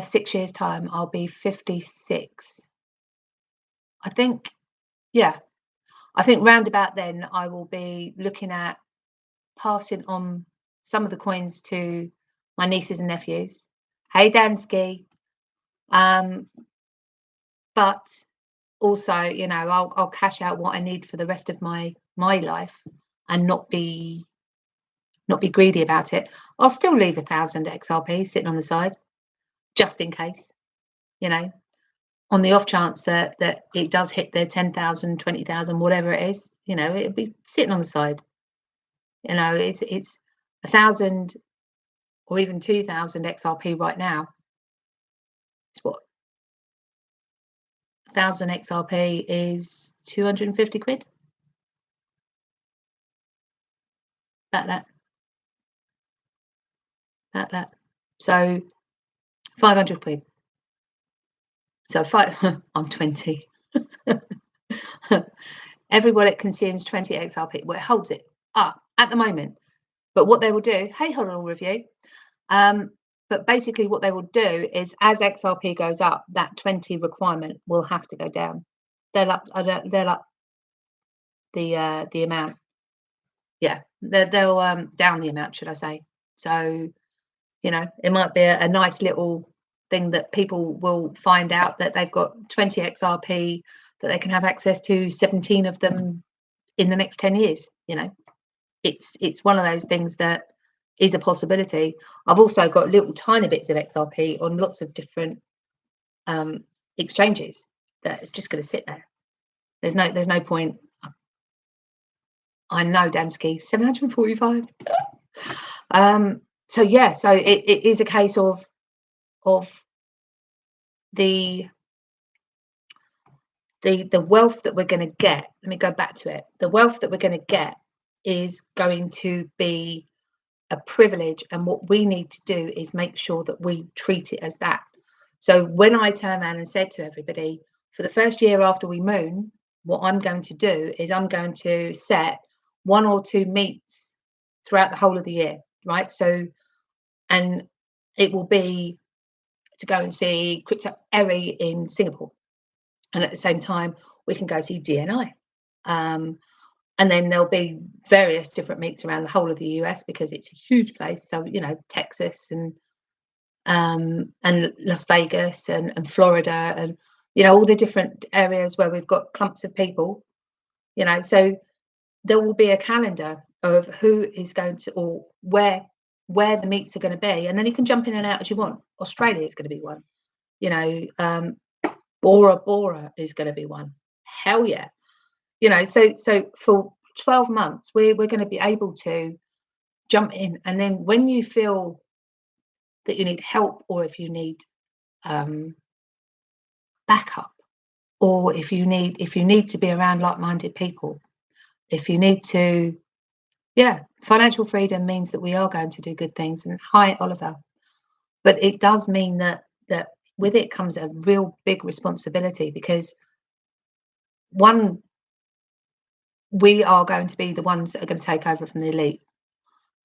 6 years time, I'll be 56. I think, yeah, I think round about then I will be looking at passing on some of the coins to my nieces and nephews. Hey, Dansky, But also, you know, I'll cash out what I need for the rest of my life and not be greedy about it. I'll still leave 1,000 XRP sitting on the side just in case, you know, on the off chance that it does hit the 10,000, 20,000, whatever it is, you know, it'll be sitting on the side. You know, it's 1,000 or even 2,000 XRP right now. It's what, 1,000 XRP is 250 quid. About that. So 500 quid. So I'm 20. Every wallet consumes 20 XRP. Well, it holds it up at the moment. But what they will do, hey, hold on, review. But basically what they will do is as XRP goes up, that 20 requirement will have to go down. They'll up the amount. Yeah, they'll down the amount, should I say. So, you know, it might be a nice little thing that people will find out that they've got 20 XRP that they can have access to 17 of them in the next 10 years. You know, it's one of those things that is a possibility. I've also got little tiny bits of XRP on lots of different exchanges that are just going to sit there. There's no point. I know, Dansky, 745. So yeah, so it is a case of the wealth that we're going to get. Let me go back to it. The wealth that we're going to get is going to be a privilege, and what we need to do is make sure that we treat it as that. So when I turned around and said to everybody, for the first year after we moon, what I'm going to do is I'm going to set 1 or 2 meets throughout the whole of the year, right? So, and it will be to go and see Crypto Eri in Singapore, and at the same time we can go see DNI, and then there'll be various different meets around the whole of the US because it's a huge place. So, you know, Texas and Las Vegas and Florida, and, you know, all the different areas where we've got clumps of people, you know. So there will be a calendar of who is going to, or where the meets are going to be, and then you can jump in and out as you want. Australia is going to be one, you know. Bora Bora is going to be one. Hell yeah. You know, so for 12 months, we're going to be able to jump in. And then when you feel that you need help, or if you need backup, or if you need to be around like-minded people, if you need to, yeah, financial freedom means that we are going to do good things. And hi, Oliver. But it does mean that with it comes a real big responsibility, because one, we are going to be the ones that are going to take over from the elite.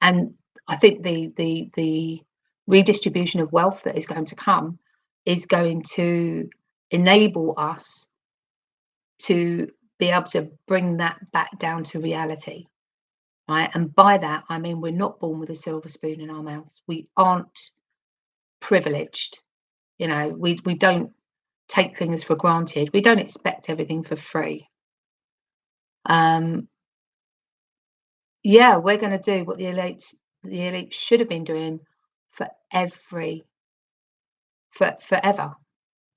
And I think the redistribution of wealth that is going to come is going to enable us to be able to bring that back down to reality, right? And by that, I mean, we're not born with a silver spoon in our mouths. We aren't privileged. You know, we don't take things for granted. We don't expect everything for free. Yeah, we're going to do what the elite should have been doing forever,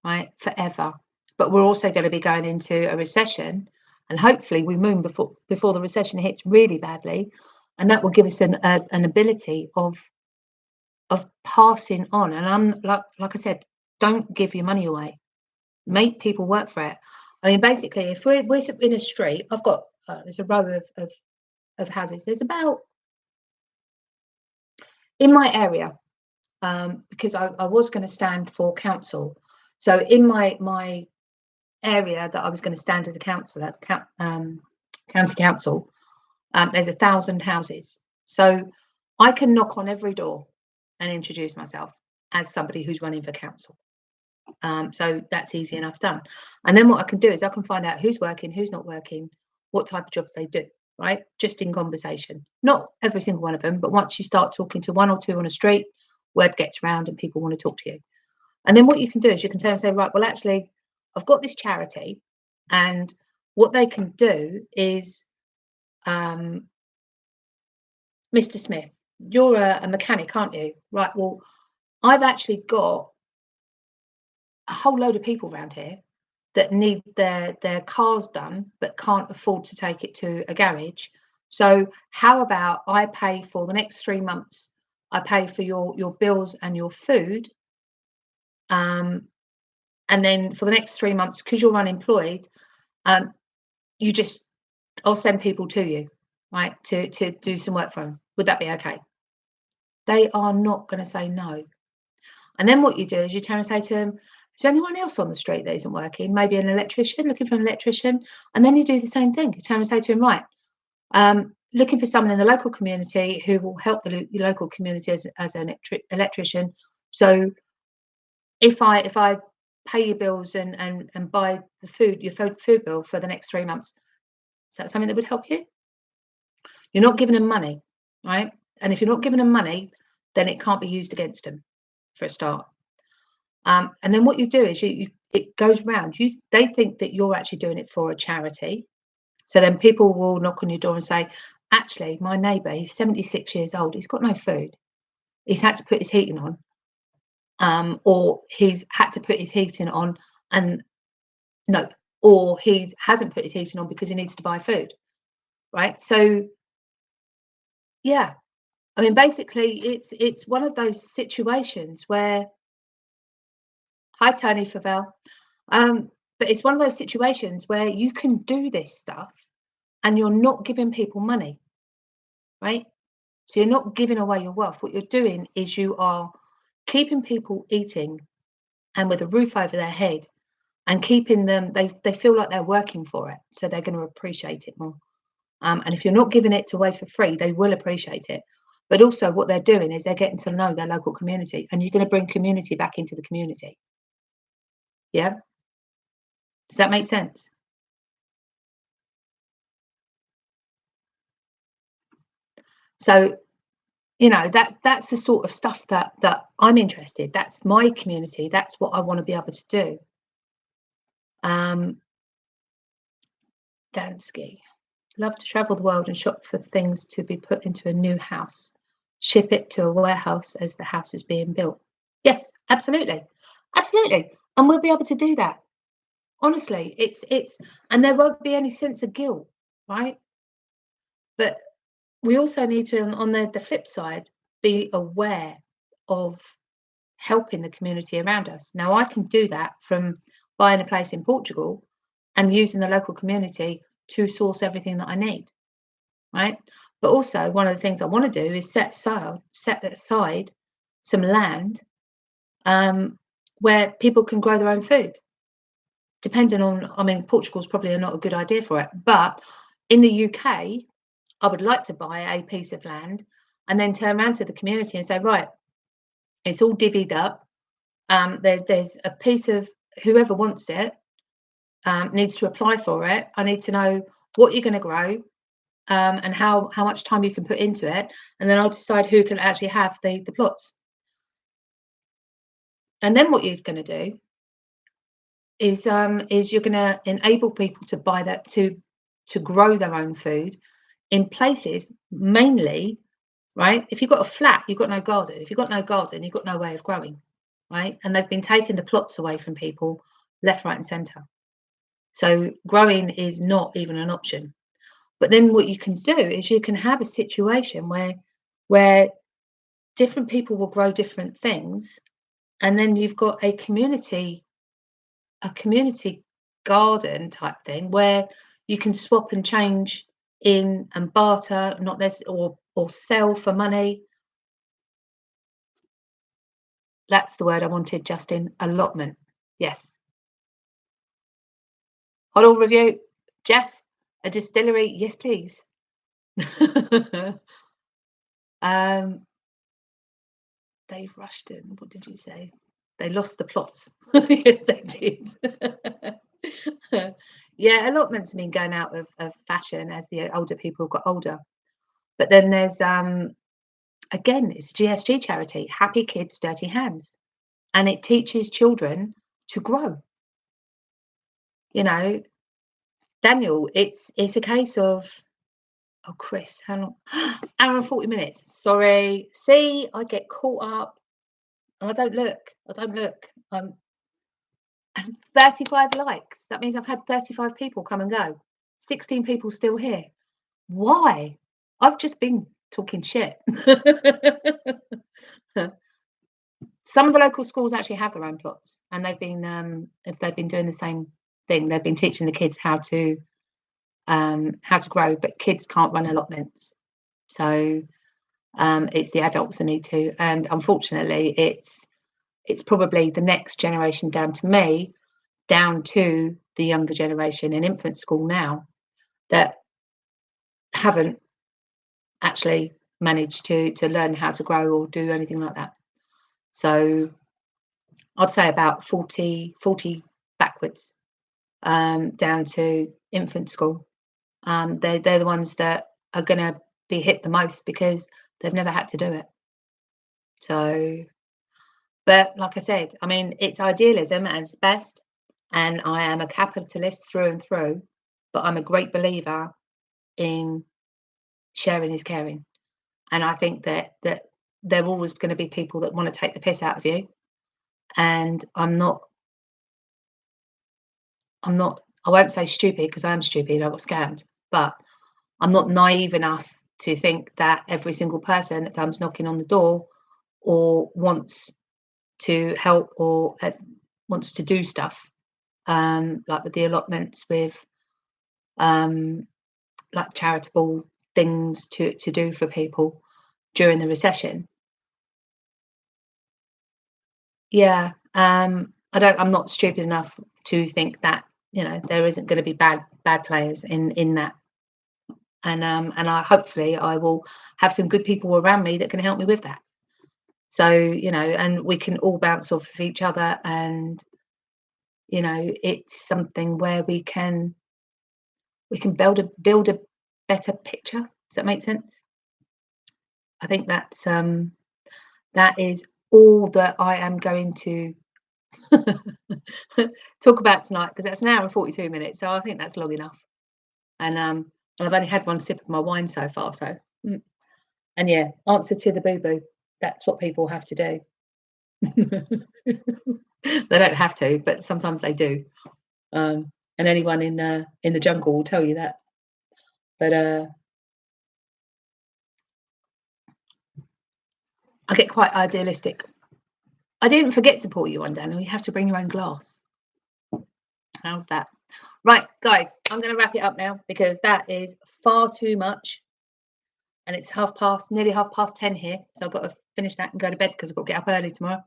right? Forever. But we're also going to be going into a recession, and hopefully we moon before the recession hits really badly, and that will give us an ability of passing on. And I'm like I said, don't give your money away. Make people work for it. I mean, basically, if we're in a street, I've got there's a row of houses. There's about, in my area, because I was going to stand for council. So in my area that I was going to stand as a councillor, county council, there's 1,000 houses. So I can knock on every door and introduce myself as somebody who's running for council. So that's easy enough done. And then what I can do is I can find out who's working, who's not working, what type of jobs they do, right? Just in conversation. Not every single one of them, but once you start talking to 1 or 2 on a street, word gets around and people want to talk to you. And then what you can do is you can turn and say, right, well, actually, I've got this charity, and what they can do is, Mr. Smith, you're a mechanic, aren't you? Right, well, I've actually got a whole load of people around here that need their cars done but can't afford to take it to a garage. So how about I pay for the next 3 months, I pay for your bills and your food, and then for the next 3 months, because you're unemployed, um, you just I'll send people to you, right, to do some work for them. Would that be okay? They are not going to say no. And then what you do is you turn and say to them, is there anyone else on the street that isn't working? Maybe an electrician, looking for an electrician. And then you do the same thing. You turn and say to him, right, looking for someone in the local community who will help the local community as an electrician. So if I pay your bills and buy the food, your food bill for the next 3 months, is that something that would help you? You're not giving them money, right? And if you're not giving them money, then it can't be used against them for a start. And then what you do is it goes round. They think that you're actually doing it for a charity. So then people will knock on your door and say, actually, my neighbour, he's 76 years old. He's got no food. He's had to put his heating on, or he's had to put his heating on and no, or he hasn't put his heating on because he needs to buy food, right? So yeah, I mean, basically, it's one of those situations where, hi Tony Favell, but it's one of those situations where you can do this stuff and you're not giving people money, right? So you're not giving away your wealth. What you're doing is you are keeping people eating and with a roof over their head, and keeping them, they feel like they're working for it, so they're going to appreciate it more. And if you're not giving it away for free, they will appreciate it. But also what they're doing is they're getting to know their local community, and you're going to bring community back into the community. Yeah? Does that make sense? So, that's the sort of stuff that I'm interested. That's my community. That's what I want to be able to do. Dansky. Love to travel the world and shop for things to be put into a new house. Ship it to a warehouse as the house is being built. Yes, absolutely. Absolutely. And we'll be able to do that. Honestly, it's and there won't be any sense of guilt, right? But we also need to, on the flip side, be aware of helping the community around us. Now, I can do that from buying a place in Portugal and using the local community to source everything that I need, right? But also, one of the things I want to do is set aside some land, where people can grow their own food. Depending on, I mean, Portugal's probably not a good idea for it, but in the UK, I would like to buy a piece of land and then turn around to the community and say, right, it's all divvied up. There's a piece of, whoever wants it needs to apply for it. I need to know what you're going to grow, and how much time you can put into it, and then I'll decide who can actually have the plots. And then what you're going to do is you're going to enable people to buy that, to grow their own food in places, mainly, right? If you've got a flat, you've got no garden. If you've got no garden, you've got no way of growing, right? And they've been taking the plots away from people left, right, and centre. So growing is not even an option. But then what you can do is you can have a situation where different people will grow different things, and then you've got a community garden type thing where you can swap and change in and barter, not necessarily, or sell for money. That's the word I wanted, Justin. Allotment. Yes. Hoddle review. Jeff, a distillery. Yes, please. Dave Rushton, what did you say? They lost the plots. Yes, they did. Yeah, allotments have been going out of fashion as the older people got older. But then there's again, it's GSG charity, Happy Kids, Dirty Hands. and it teaches children to grow. You know, Daniel, it's a case of, oh, Chris, how long? Hour and 40 minutes. Sorry. See, I get caught up and I don't look. And 35 likes. That means I've had 35 people come and go. 16 people still here. Why? I've just been talking shit. Some of the local schools actually have their own plots, and they've been doing the same thing. They've been teaching the kids how to grow, but kids can't run allotments. So it's the adults that need to, and unfortunately it's probably the next generation down to me, down to the younger generation in infant school now, that haven't actually managed to learn how to grow or do anything like that. So I'd say about 40 backwards, down to infant school. They're the ones that are going to be hit the most because they've never had to do it. So, but like I said, I mean, it's idealism at its best, and I am a capitalist through and through, but I'm a great believer in sharing is caring. And I think that there are always going to be people that want to take the piss out of you, and I won't say stupid, because I am stupid, I got scammed, but I'm not naive enough to think that every single person that comes knocking on the door or wants to help or wants to do stuff, like with the allotments, with like charitable things to do for people during the recession. Yeah, I'm not stupid enough to think that, you know, there isn't going to be bad players in that, and I hopefully I will have some good people around me that can help me with that. So, you know, and we can all bounce off of each other, and you know, it's something where we can build a better picture. Does that make sense? I think that's that is all that I am going to talk about tonight, because that's an hour and 42 minutes, so I think that's long enough. And I've only had one sip of my wine so far, so and yeah, answer to the boo-boo. That's what people have to do. They don't have to, but sometimes they do. And anyone in the jungle will tell you that. But I get quite idealistic. I didn't forget to pour you one, Daniel. You have to bring your own glass. How's that? Right, guys, I'm going to wrap it up now, because that is far too much. And it's nearly 10:30 here. So I've got to finish that and go to bed, because I've got to get up early tomorrow.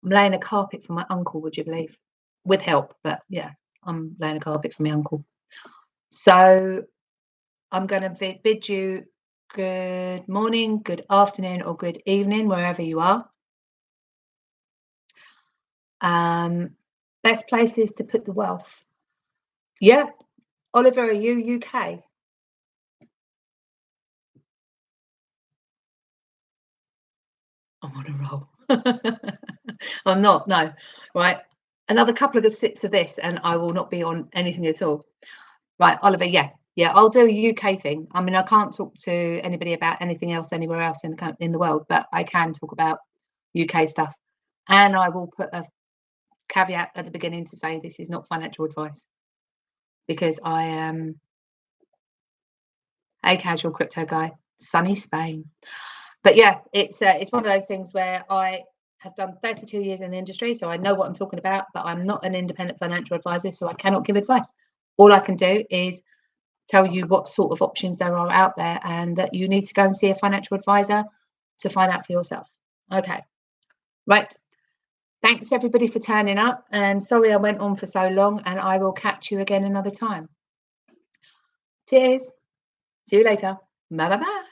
I'm laying a carpet for my uncle, would you believe? With help, but yeah, I'm laying a carpet for my uncle. So I'm going to bid you good morning, good afternoon, or good evening, wherever you are. Best places to put the wealth. Yeah. Oliver, are you UK? I'm on a roll. I'm not, no. Right. Another couple of good sips of this and I will not be on anything at all. Right, Oliver, yes. Yeah, I'll do a UK thing. I mean, I can't talk to anybody about anything else anywhere else in the world, but I can talk about UK stuff. And I will put a caveat at the beginning to say this is not financial advice, because I am a casual crypto guy, sunny Spain. But yeah, it's one of those things where I have done 32 years in the industry, so I know what I'm talking about, but I'm not an independent financial advisor, so I cannot give advice. All I can do is tell you what sort of options there are out there, and that you need to go and see a financial advisor to find out for yourself. Okay, right. Thanks everybody for turning up, and sorry I went on for so long, and I will catch you again another time. Cheers. See you later. Bye bye bye.